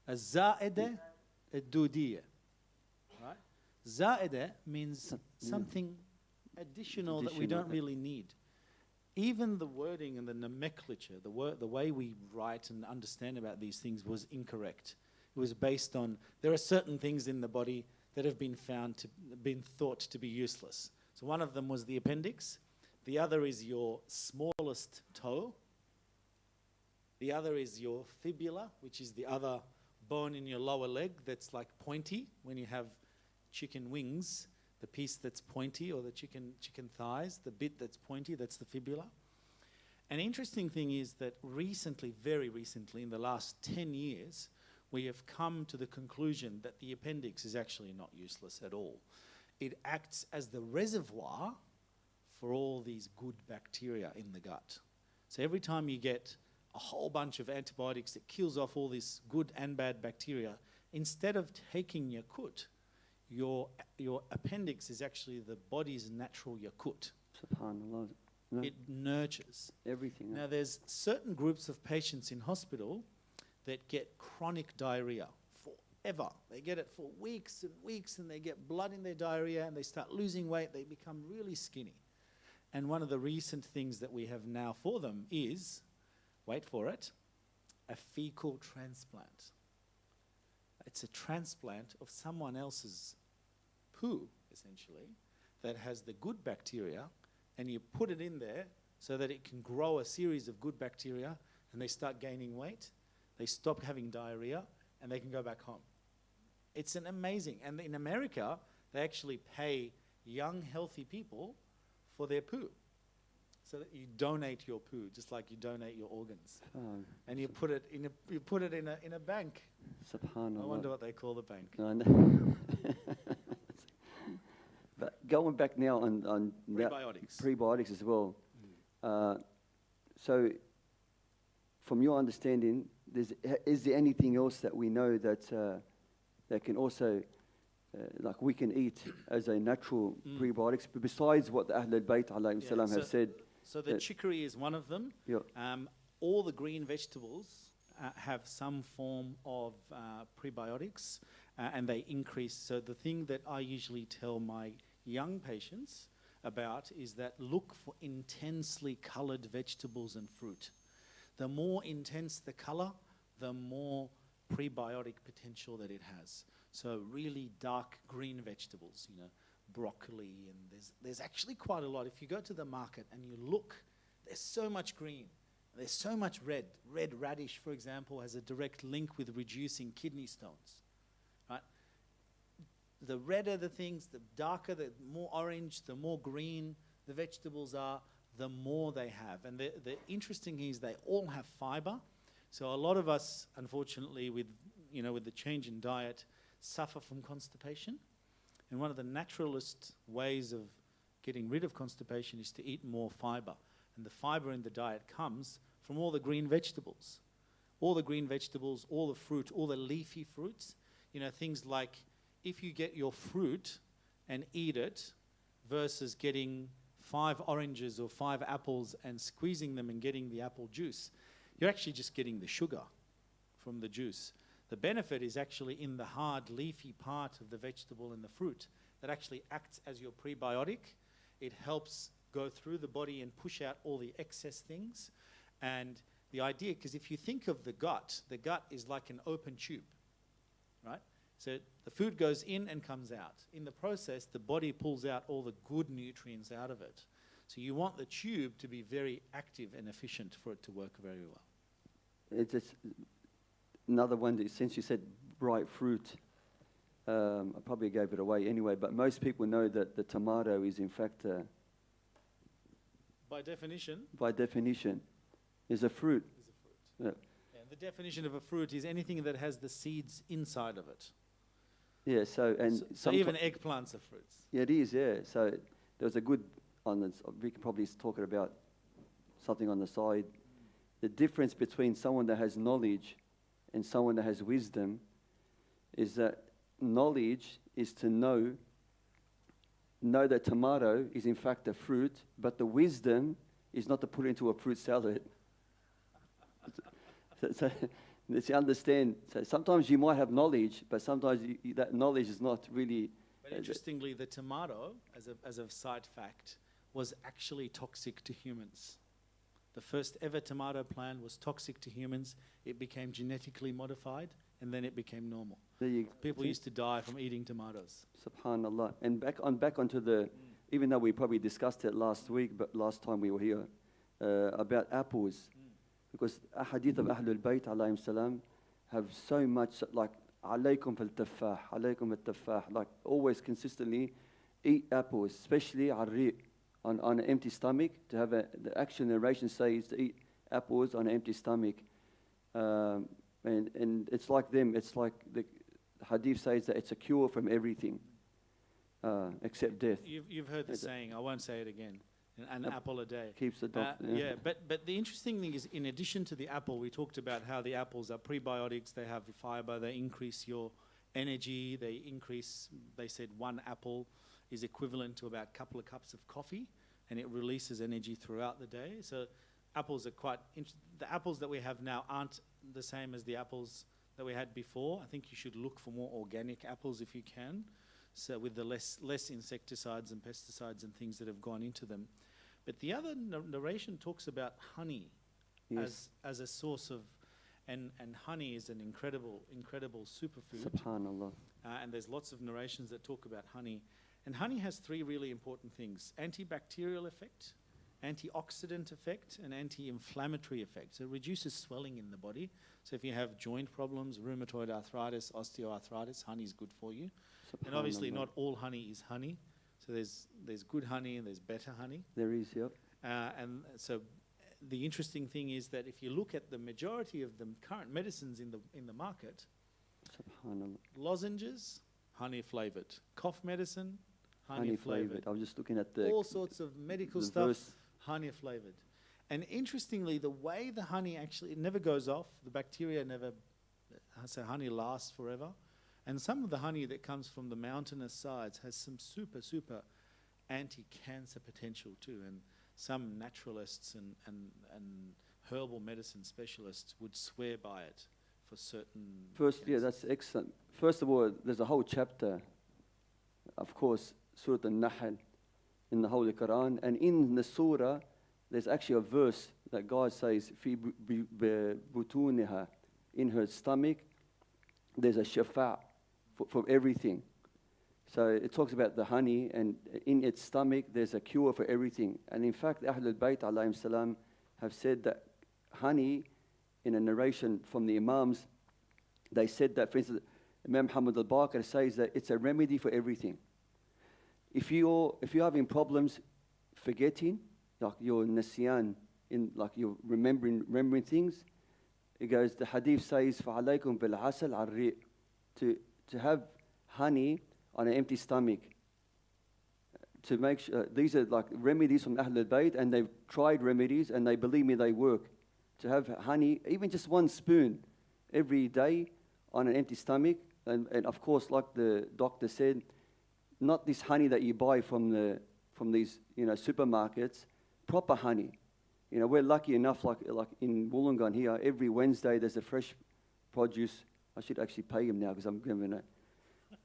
Speaker 2: Az-za'ida ad-dudiyya, right? Za'ida means something additional that we don't really need. Even the wording and the nomenclature, the way we write and understand about these things was incorrect. It was based on, there are certain things in the body that have been thought to be useless. So one of them was the appendix. The other is your smallest toe. The other is your fibula, which is the other bone in your lower leg that's like pointy. When you have chicken wings, the piece that's pointy, or the chicken thighs, the bit that's pointy, that's the fibula. An interesting thing is that recently, very recently, in the last 10 years, we have come to the conclusion that the appendix is actually not useless at all. It acts as the reservoir for all these good bacteria in the gut. So every time you get a whole bunch of antibiotics that kills off all this good and bad bacteria, instead of taking Yakult, your appendix is actually the body's natural Yakult.
Speaker 1: SubhanAllah. No.
Speaker 2: It nurtures
Speaker 1: Everything.
Speaker 2: Now, there's certain groups of patients in hospital that get chronic diarrhea forever. They get it for weeks and weeks, and they get blood in their diarrhea, and they start losing weight. They become really skinny. And one of the recent things that we have now for them is, wait for it, a fecal transplant. It's a transplant of someone else's poo, essentially, that has the good bacteria, and you put it in there so that it can grow a series of good bacteria, and they start gaining weight, they stop having diarrhea, and they can go back home. It's an amazing, and in America, they actually pay young, healthy people for their poo. So that you donate your poo, just like you donate your organs, and you put it in a bank.
Speaker 1: SubhanAllah.
Speaker 2: I wonder what they call the bank.
Speaker 1: I know. But going back now on prebiotics as well. So, from your understanding, is there anything else that we know that that can also, like we can eat as a natural prebiotics, but besides what the Ahlul Bayt alayhim salam have said?
Speaker 2: So the chicory is one of them.
Speaker 1: Yeah.
Speaker 2: All the green vegetables have some form of prebiotics, and they increase. So the thing that I usually tell my young patients about is that look for intensely colored vegetables and fruit. The more intense the color, the more prebiotic potential that it has. So really dark green vegetables, you know, broccoli, and there's actually quite a lot. If you go to the market and you look, there's so much green, there's so much red. Red radish, for example, has a direct link with reducing kidney stones, right? the redder the things, the darker, the more orange, the more green the vegetables are, the more they have. And the interesting is they all have fiber. So a lot of us, unfortunately, with the change in diet, suffer from constipation. And one of the naturalist ways of getting rid of constipation is to eat more fiber. And the fiber in the diet comes from all the green vegetables. All the green vegetables, all the fruit, all the leafy fruits. Things like if you get your fruit and eat it versus getting 5 oranges or 5 apples and squeezing them and getting the apple juice, you're actually just getting the sugar from the juice. The benefit is actually in the hard, leafy part of the vegetable and the fruit that actually acts as your prebiotic. It helps go through the body and push out all the excess things. And the idea, because if you think of the gut is like an open tube, right? So the food goes in and comes out. In the process, the body pulls out all the good nutrients out of it. So you want the tube to be very active and efficient for it to work very well.
Speaker 1: It's just another one that, since you said bright fruit, I probably gave it away anyway, but most people know that the tomato is in fact,
Speaker 2: by definition,
Speaker 1: is a fruit. Yeah.
Speaker 2: And the definition of a fruit is anything that has the seeds inside of it.
Speaker 1: Yeah,
Speaker 2: So even eggplants are fruits.
Speaker 1: Yeah, it is, yeah. So there was a good, we can probably talk about something on the side. The difference between someone that has knowledge and someone that has wisdom is that knowledge is to know that tomato is in fact a fruit, but the wisdom is not to put it into a fruit salad. So you understand, so sometimes you might have knowledge, but sometimes that knowledge is not really...
Speaker 2: But interestingly, the tomato, as a side fact, was actually toxic to humans. The first ever tomato plant was toxic to humans. It became genetically modified, and then it became normal. People used to die from eating tomatoes.
Speaker 1: Subhanallah. And back onto the, even though we probably discussed it last week, but last time we were here, about apples. Because ahadith of Ahlul Bayt alayhim salam have so much like alaykum fil taffah, alaykum fil taffah, like always consistently eat apples, especially arri' on an empty stomach. To have the actual narration says to eat apples on an empty stomach, and it's like them. It's like the hadith says that it's a cure from everything except death.
Speaker 2: You've heard the saying. I won't say it again. An apple a day.
Speaker 1: Keeps the doctor.
Speaker 2: Yeah, but the interesting thing is, in addition to the apple, we talked about how the apples are prebiotics. They have fiber. They increase your energy. They said 1 apple is equivalent to about a couple of cups of coffee, and it releases energy throughout the day. So apples are quite the apples that we have now aren't the same as the apples that we had before. I think you should look for more organic apples if you can, so with the less insecticides and pesticides and things that have gone into them. But the other narration talks about honey, yes, as a source of, and honey is an incredible superfood.
Speaker 1: Subhanallah.
Speaker 2: And there's lots of narrations that talk about honey. And honey has 3 really important things: antibacterial effect, antioxidant effect, and anti-inflammatory effect. So it reduces swelling in the body. So if you have joint problems, rheumatoid arthritis, osteoarthritis, honey is good for you. And obviously not all honey is honey. So there's good honey and there's better honey.
Speaker 1: There is, yep.
Speaker 2: And so the interesting thing is that if you look at the majority of the current medicines in the market,
Speaker 1: Subhanallah.
Speaker 2: Lozenges, honey flavored. Cough medicine, honey flavored.
Speaker 1: I was just looking at
Speaker 2: all sorts of medical stuff, honey flavored. And interestingly, the way the honey actually, it never goes off. The bacteria never, so honey lasts forever. And some of the honey that comes from the mountainous sides has some super anti-cancer potential too. And some naturalists and herbal medicine specialists would swear by it for certain
Speaker 1: First,
Speaker 2: cancers.
Speaker 1: yeah, that's excellent. First of all, there's a whole chapter, of course, Surah Al-Nahl in the Holy Quran. And in the surah, there's actually a verse that God says, "Fi butuniha," in her stomach, there's a shafa' for everything. So it talks about the honey, and in its stomach, there's a cure for everything. And in fact, Ahlul Bayt alayhim salam have said that honey, in a narration from the Imams, they said that, for instance, Imam Muhammad al-Baqir says that it's a remedy for everything. If you're having problems forgetting, like your nasyan, like you're remembering things, it goes, the hadith says, فَعَلَيْكُمْ بِالْعَسَلْ عَرِّئ, to have honey on an empty stomach. To make sure, these are like remedies from Ahl al-Bayt, and they've tried remedies, and they believe me, they work. To have honey, even just 1 spoon every day on an empty stomach, and of course, like the doctor said, not this honey that you buy from these supermarkets, proper honey. We're lucky enough, like in Wollongong here, every Wednesday there's a fresh produce. I should actually pay him now because I'm giving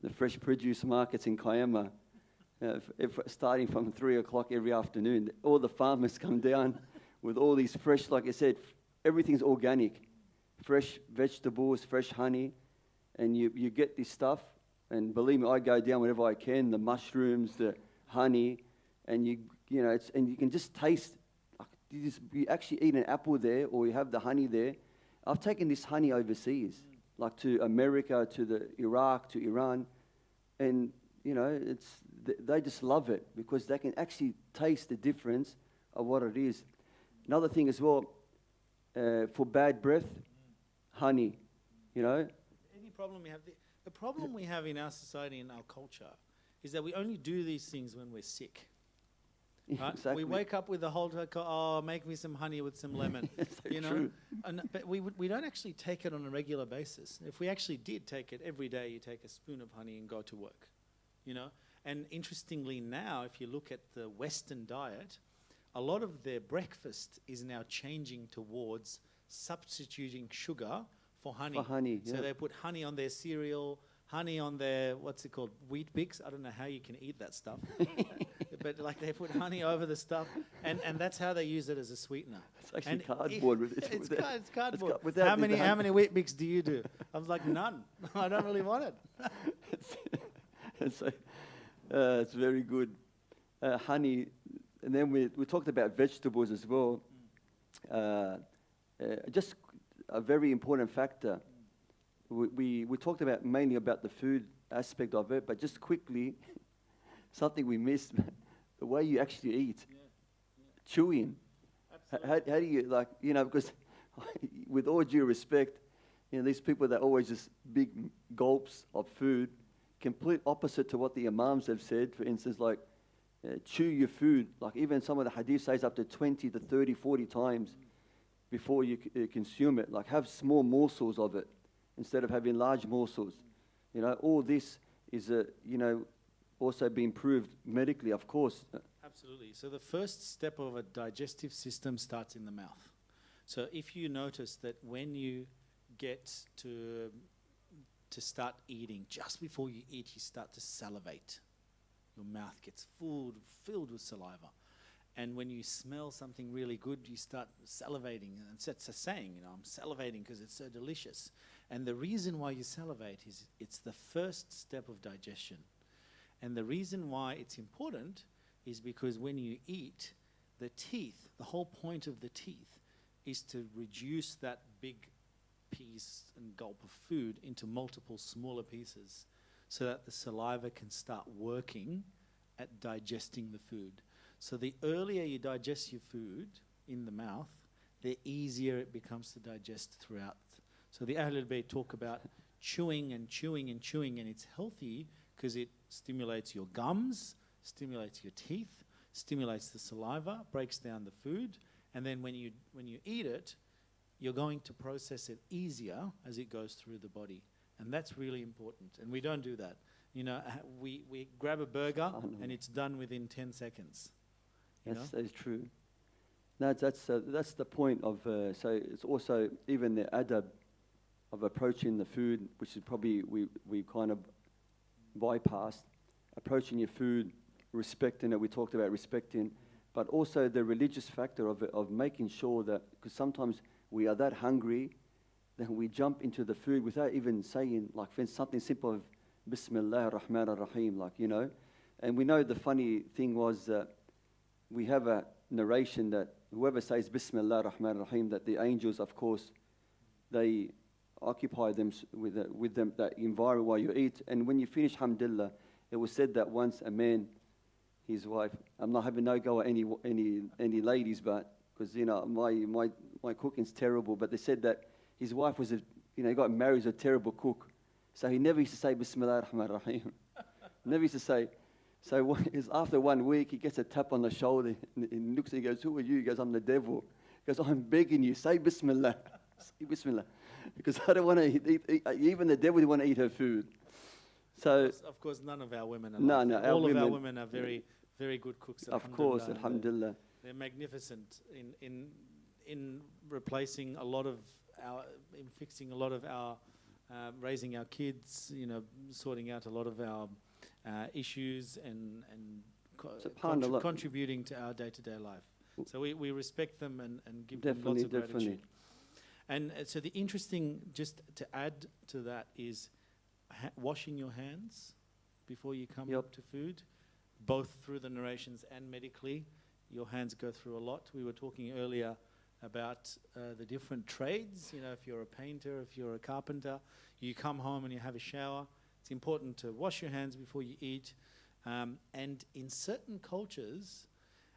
Speaker 1: the fresh produce markets in Kiama. Starting from 3 o'clock every afternoon, all the farmers come down with all these fresh, like I said, everything's organic, fresh vegetables, fresh honey, and you get this stuff. And believe me, I go down whenever I can, the mushrooms, the honey, and you can just taste. You actually eat an apple there, or you have the honey there. I've taken this honey overseas, like to America, to the Iraq, to Iran, and they just love it because they can actually taste the difference of what it is. Another thing as well, for bad breath, honey,
Speaker 2: Any problem we have, the problem we have in our society and our culture is that we only do these things when we're sick. Right?
Speaker 1: Exactly.
Speaker 2: We wake up with the whole, make me some honey with some lemon,
Speaker 1: True.
Speaker 2: But we don't actually take it on a regular basis. If we actually did take it every day, you take a spoon of honey and go to work, And interestingly now, if you look at the Western diet, a lot of their breakfast is now changing towards substituting sugar for honey.
Speaker 1: For honey,
Speaker 2: So
Speaker 1: yeah.
Speaker 2: they put honey on their cereal, honey on their, what's it called, Wheat Bix. I don't know how you can eat that stuff. But like they put honey over the stuff, and that's how they use it as a sweetener.
Speaker 1: It's actually cardboard with it.
Speaker 2: It's cardboard.
Speaker 1: Without
Speaker 2: how many Wheat Bix do you do? I was like, none. I don't really want it.
Speaker 1: It's very good. Honey, and then we talked about vegetables as well. Just a very important factor. We talked about mainly about the food aspect of it, but just quickly, something we missed, the way you actually eat. Chewing. How do you, because with all due respect, these people that always just big gulps of food, complete opposite to what the imams have said. For instance, like chew your food. Like even some of the hadith says up to 20 to 30, 40 times before you consume it. Like have small morsels of it instead of having large morsels. All this is also being proved medically, of course.
Speaker 2: Absolutely. So the first step of a digestive system starts in the mouth. So if you notice that when you get to start eating, just before you eat, you start to salivate. Your mouth gets filled with saliva. And when you smell something really good, you start salivating. And it's a saying, I'm salivating because it's so delicious. And the reason why you salivate is it's the first step of digestion. And the reason why it's important is because when you eat, the teeth, the whole point of the teeth is to reduce that big piece and gulp of food into multiple smaller pieces so that the saliva can start working at digesting the food. So the earlier you digest your food in the mouth, the easier it becomes to digest throughout. So the Ahlul Bayt talk about chewing and chewing and chewing, and it's healthy because it stimulates your gums, stimulates your teeth, stimulates the saliva, breaks down the food, and then when you eat it, you're going to process it easier as it goes through the body. And that's really important. And we don't do that. We grab a burger and it's done within 10 seconds.
Speaker 1: That's true. No, that's the point of, so it's also even the adab of approaching the food, which is probably we kind of bypassed. Approaching your food, respecting it, we talked about respecting, but also the religious factor of it, of making sure that, because sometimes we are that hungry, then we jump into the food without even saying, like, for instance, something simple of Bismillah ar-Rahman ar-Rahim, And we know the funny thing was that we have a narration that whoever says Bismillah ar-Rahman ar-Rahim, that the angels, of course, they occupy them with them that environment while you eat. And when you finish, alhamdulillah, it was said that once a man, his wife, I'm not having no go at any ladies, but because my cooking's terrible. But they said that his wife was he got married as a terrible cook, so he never used to say Bismillah ar-Rahman ar-Rahim. Never used to say. So after 1 week, he gets a tap on the shoulder and he looks and he goes, "Who are you?" He goes, "I'm the devil." He goes, "I'm begging you, say Bismillah, say Bismillah," because I don't want to eat. Even the devil want to eat her food. So
Speaker 2: of course, none of our women are.
Speaker 1: No,
Speaker 2: all of our women are very, very good cooks.
Speaker 1: Of course, alhamdulillah.
Speaker 2: They're magnificent in replacing a lot of in fixing a lot of our, raising our kids. Sorting out a lot of our issues and contributing to our day-to-day life. So we respect them and give them lots of gratitude. And so the interesting, just to add to that, is washing your hands before you come up to food, both through the narrations and medically. Your hands go through a lot. We were talking earlier about the different trades. If you're a painter, if you're a carpenter, you come home and you have a shower. It's important to wash your hands before you eat. And in certain cultures,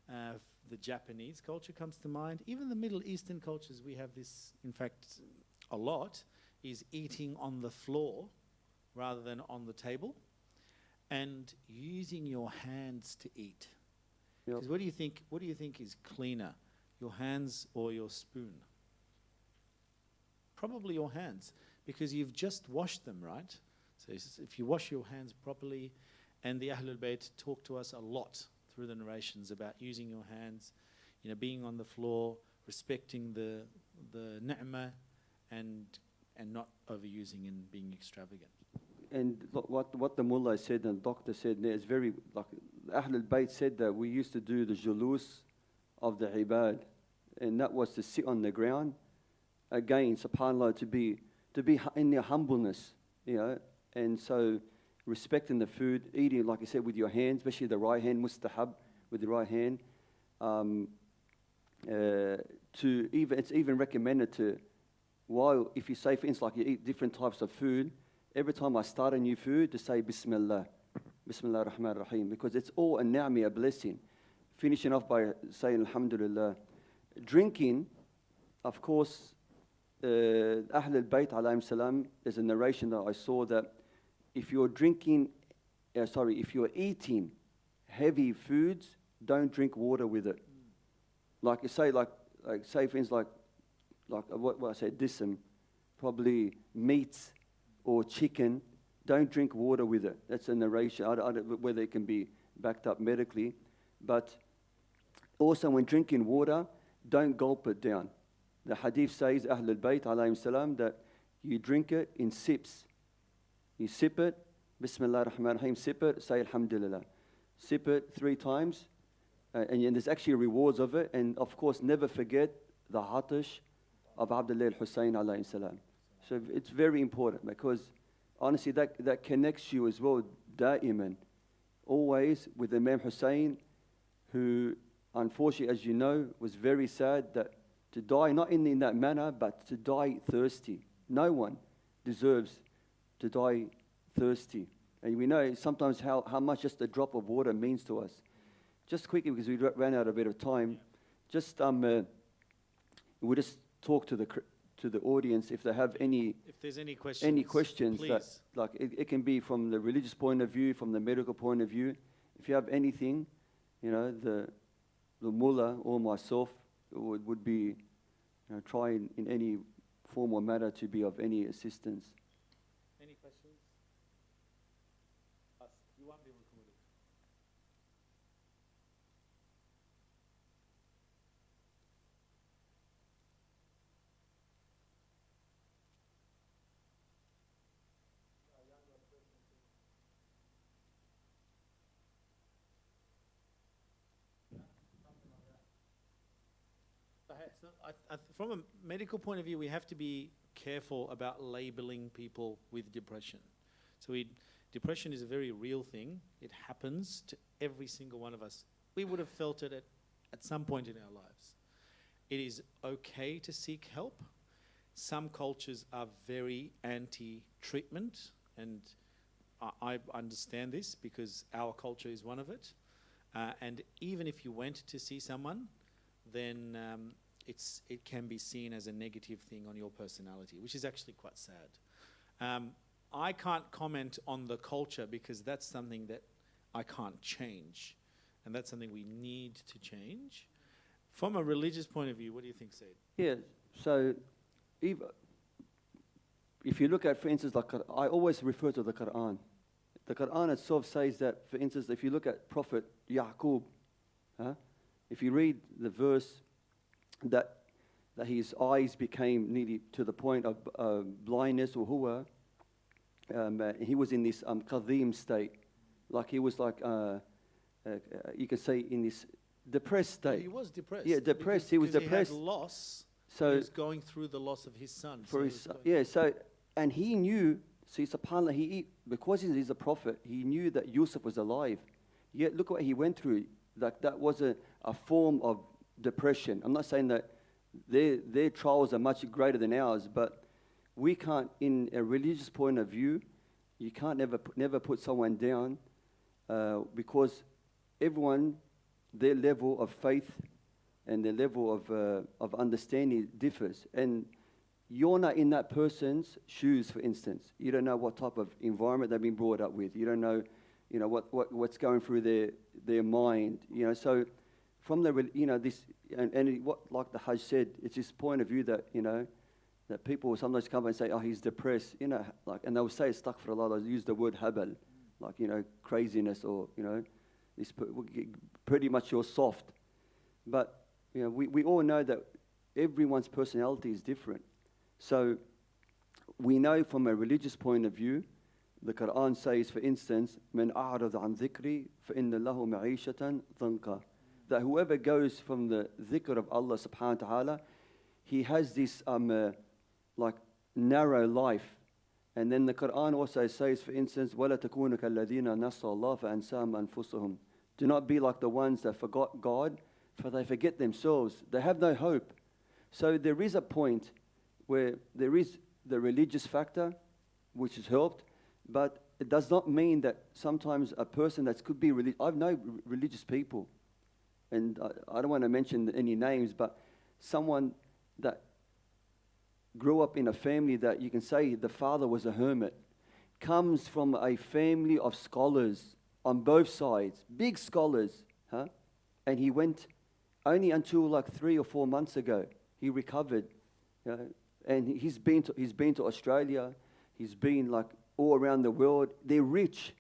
Speaker 2: the Japanese culture comes to mind. Even the Middle Eastern cultures, we have this, in fact, a lot, is eating on the floor rather than on the table, and using your hands to eat. Because what do you think is cleaner, your hands or your spoon? Probably your hands, because you've just washed them, right? So if you wash your hands properly, and the Ahlul Bayt talk to us a lot through the narrations about using your hands, being on the floor, respecting the ni'mah, and not overusing and being extravagant.
Speaker 1: And what the mullah said and the doctor said there is very, like Ahlul Bayt said that we used to do the julus of the ibad, and that was to sit on the ground, again, subhanAllah, to be in their humbleness, and so respecting the food, eating, like I said, with your hands, especially the right hand, mustahab, with the right hand. It's even recommended to, while if you say, for instance, like you eat different types of food, every time I start a new food, to say Bismillah, Bismillah ar-Rahman ar-Rahim, because it's all a ni'mah, a blessing. Finishing off by saying Alhamdulillah. Drinking, of course, Ahlul Bayt alayhim salam, there's a narration that I saw that if you're eating heavy foods, don't drink water with it. Like say for instance, like what I said, dism, probably meats or chicken, don't drink water with it. That's a narration. I don't know whether it can be backed up medically, but also when drinking water, don't gulp it down. The hadith says, Ahlul Bayt alayhim salam, that you drink it in sips. You sip it, Bismillah ar-Rahman ar-Rahim, sip it, say Alhamdulillah. Sip it 3 times, and there's actually rewards of it. And of course, never forget the hatish of Abdullah al-Hussein alayhi salam. So it's very important, because honestly, that connects you as well, da'iman, always with Imam Hussein, who unfortunately, as you know, was very sad that to die, not in that manner, but to die thirsty. No one deserves to die thirsty. And we know sometimes how much just a drop of water means to us. Just quickly, because we ran out a bit of time, just we'll just talk to the audience if they have any. If
Speaker 2: there's any questions, please.
Speaker 1: That, like it can be from the religious point of view, from the medical point of view. If you have anything, the mullah or myself would be trying in any form or matter to be of any assistance.
Speaker 2: Any questions? You won't be recorded. So from a medical point of view, we have to be careful about labeling people with depression. So depression is a very real thing. It happens to every single one of us. We would have felt it at some point in our lives. It is okay to seek help. some cultures are very anti-treatment, and I understand this because our culture is one of it. And even if you went to see someone, then it can be seen as a negative thing on your personality, which is actually quite sad. I can't comment on the culture because that's something that I can't change, and that's something we need to change. From a religious point of view, what do you think, Said?
Speaker 1: Yeah, so if you look at, for instance, like I always refer to the Quran. The Quran itself says that, for instance, if you look at Prophet Yaqub, if you read the verse that his eyes became nearly to the point of blindness or huwa, he was in this qadim state, like he was like, you could say in this depressed state.
Speaker 2: He was depressed.
Speaker 1: Yeah, depressed. He was depressed.
Speaker 2: He had loss.
Speaker 1: So
Speaker 2: he was going through the loss of his son.
Speaker 1: For his son, and he knew. See, subhanAllah, because he's a prophet, he knew that Yusuf was alive. Yet look what he went through. Like that was a form of depression. I'm not saying that their trials are much greater than ours, but we can't, in a religious point of view, you can't never put someone down because everyone, their level of faith and their level of understanding differs. And you're not in that person's shoes, for instance. You don't know what type of environment they've been brought up with. You don't know, what's going through their mind. So from this, what like the Hajj said, it's this point of view that that people will sometimes come and say, oh, he's depressed, and they'll say astaghfirullah, they'll use the word habal, like craziness, or this pretty much you're soft. But we all know that everyone's personality is different. So we know from a religious point of view, the Quran says, for instance, "Man a'rada an dhikri fa inna lahu ma'ishatan dhanka." That whoever goes from the dhikr of Allah subhanahu wa ta'ala, he has this like narrow life. And then the Quran also says, for instance, وَلَا تَكُونَ كَالَّذِينَ نَسَوا اللَّهَ فَأَنْسَاهُمْ أَنفُسَهُم. Do not be like the ones that forgot God, for they forget themselves. They have no hope. So there is a point where there is the religious factor, which has helped, but it does not mean that sometimes a person that could be religious. I've known religious people, and I don't want to mention any names, but someone that grew up in a family that you can say the father was a hermit, comes from a family of scholars on both sides, big scholars, and he went only until like 3 or 4 months ago, he recovered, and he's been to Australia, he's been like all around the world. They're rich.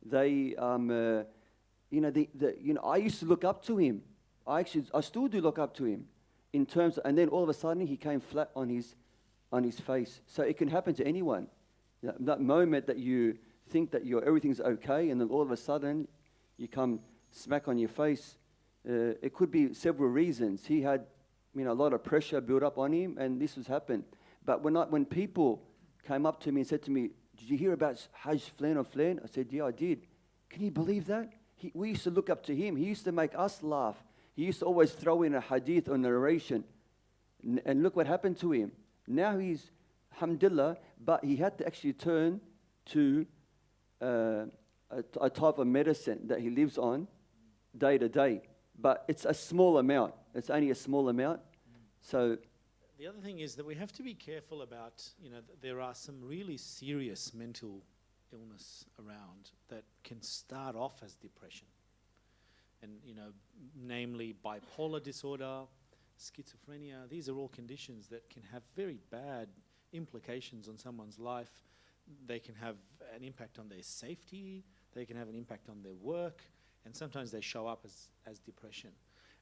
Speaker 1: They I used to look up to him. I still do look up to him in terms of, and then all of a sudden he came flat on his face. So it can happen to anyone. That moment that you think that everything's okay, and then all of a sudden you come smack on your face. It could be several reasons. He had a lot of pressure built up on him, and this has happened. But when people came up to me and said to me, "Did you hear about Hajj Flan or Flan?" I said, "Yeah, I did." Can you believe that? We used to look up to him. He used to make us laugh. He used to always throw in a hadith or narration. And look what happened to him. Now he's, alhamdulillah, but he had to actually turn to a type of medicine that he lives on day to day. But it's a small amount. It's only a small amount. So
Speaker 2: the other thing is that we have to be careful about, there are some really serious mental illness around that can start off as depression. And, namely bipolar disorder, schizophrenia. These are all conditions that can have very bad implications on someone's life. They can have an impact on their safety. They can have an impact on their work. And sometimes they show up as depression.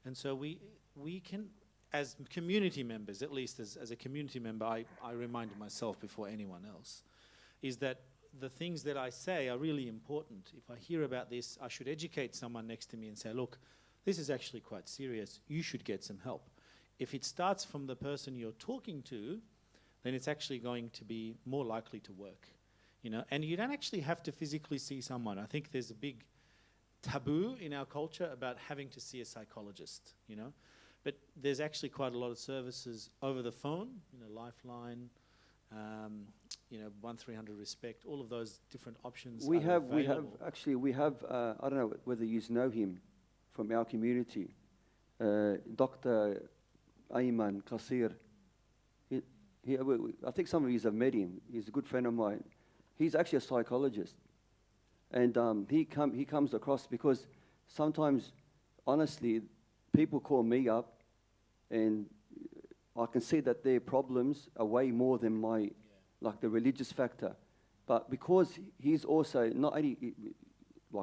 Speaker 2: And so we can, as community members, at least as a community member, I remind myself before anyone else, is that the things that I say are really important. If I hear about this, I should educate someone next to me and say, look, this is actually quite serious. You should get some help. If it starts from the person you're talking to, then it's actually going to be more likely to work. And you don't actually have to physically see someone. I think there's a big taboo in our culture about having to see a psychologist, But there's actually quite a lot of services over the phone, Lifeline, 1300 Respect, all of those different options
Speaker 1: We
Speaker 2: are
Speaker 1: have
Speaker 2: available.
Speaker 1: I don't know whether you know him from our community, Dr. Ayman Qasir. I think some of you have met him. He's a good friend of mine. He's actually a psychologist. And he comes across because sometimes, honestly, people call me up and I can see that their problems are way more than like the religious factor. But because he's also not only,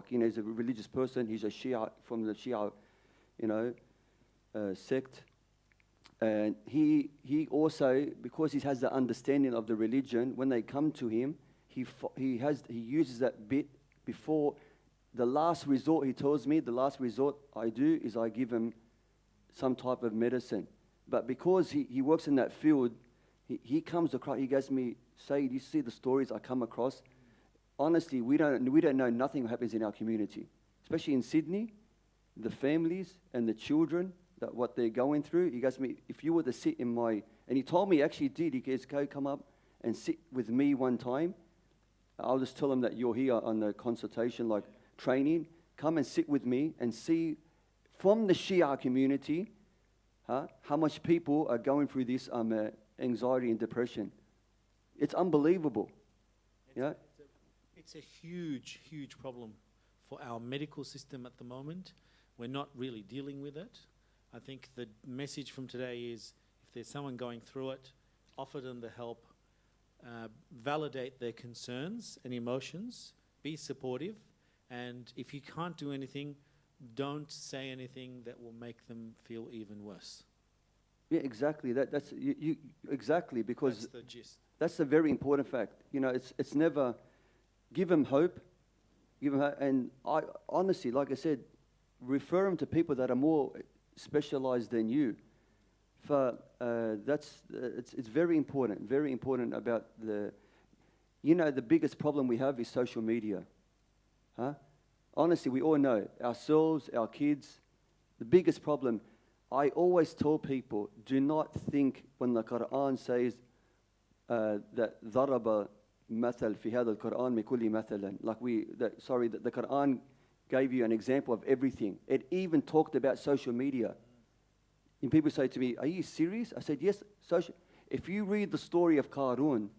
Speaker 1: he's a religious person, he's a Shia from the Shia, sect. And he also, because he has the understanding of the religion, when they come to him, he uses that bit before the last resort. He tells me the last resort I do is I give him some type of medicine. But because he works in that field, he comes across. He goes to me, "Sayed, you see the stories I come across. Honestly, we don't know nothing happens in our community, especially in Sydney, the families and the children." That what they're going through. He goes to me, if you were to sit in my, and he told me actually did, he goes, go come up and sit with me one time. I'll just tell him that you're here on the consultation, like training. Come and sit with me and see from the Shia community, how much people are going through this anxiety and depression. It's unbelievable.
Speaker 2: It's a huge, huge problem for our medical system at the moment. We're not really dealing with it. I think the message from today is if there's someone going through it, offer them the help, validate their concerns and emotions, be supportive, and if you can't do anything, don't say anything that will make them feel even worse.
Speaker 1: Yeah, exactly. That's exactly, because
Speaker 2: that's the gist.
Speaker 1: That's a very important fact. It's never give them hope, and I honestly, like I said, refer them to people that are more specialized than you. It's very important about the biggest problem we have is social media. Honestly, we all know ourselves, our kids. The biggest problem, I always tell people, do not think when the Quran says that ضرب مثل في هذا القرآن من كل مثلا, that the Quran gave you an example of everything. It even talked about social media. And people say to me, are you serious? I said, yes. If you read the story of Qarun,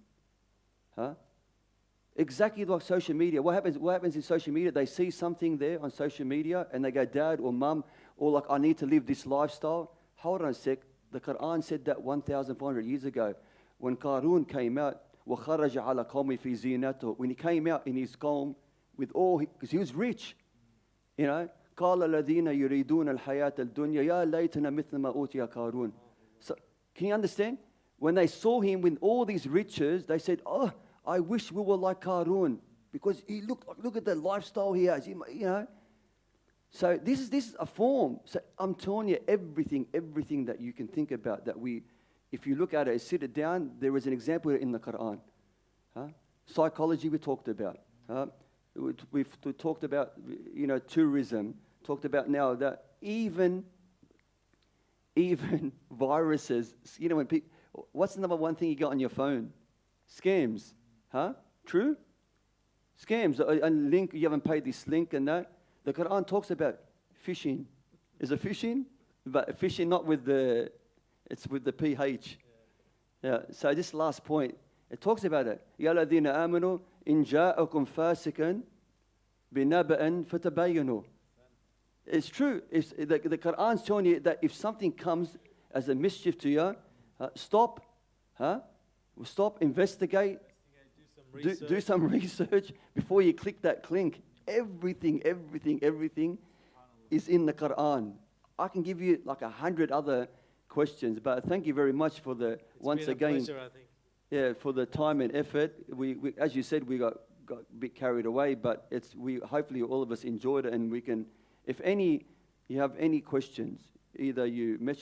Speaker 1: exactly like social media, what happens in social media? They see something there on social media and they go, Dad or Mum, or like, I need to live this lifestyle. Hold on a sec. The Quran said that 1,400 years ago. When Qarun came out, وَخَرَجَ عَلَى قَوْمِ فِي زِينَتُهُ, when he came out in his qawm with all, because he was rich. قال الذين يريدون الحياة الدنيا يا ليتنا مثل ما أوتي قارون. So, can you understand? When they saw him with all these riches, they said, "Oh, I wish we were like Qarun, because look at the lifestyle he has." So this is a form. So I'm telling you, everything that you can think about, that if you look at it, sit it down. There is an example in the Quran. Psychology we talked about. We've talked about, tourism. Talked about now that even viruses. When people, what's the number one thing you got on your phone? Scams, True? Scams. A link, you haven't paid this link and that. The Quran talks about phishing. Is it phishing? But phishing not with it's with the PH. Yeah. So this last point, it talks about it. يَا الَّذِينَ آمَنُوا إِنْ جَاءَكُمْ فَاسِقًا بِنَبَأٍ فَتَبَيَّنُوا. It's true. The Quran's telling you that if something comes as a mischief to you, stop, investigate, do some research before you click that link. Everything is in the Quran. I can give you like 100 other questions, but thank you very much for the once again.
Speaker 2: Pleasure, I think.
Speaker 1: Yeah, for the time and effort. We as you said, we got a bit carried away, but hopefully all of us enjoyed it, and we can. If you have any questions, either you message